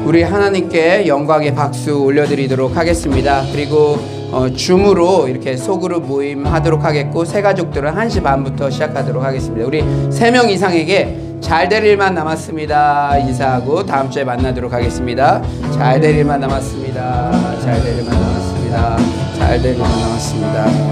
우리 하나님께 영광의 박수 올려드리도록 하겠습니다. 그리고 줌으로 이렇게 소그룹 모임 하도록 하겠고 새 가족들은 1시 반부터 시작하도록 하겠습니다. 우리 3명 이상에게 잘 될 일만 남았습니다 인사하고 다음 주에 만나도록 하겠습니다. 잘 될 일만 남았습니다. 잘 될 일만 남았습니다. 잘 될 일만 남았습니다.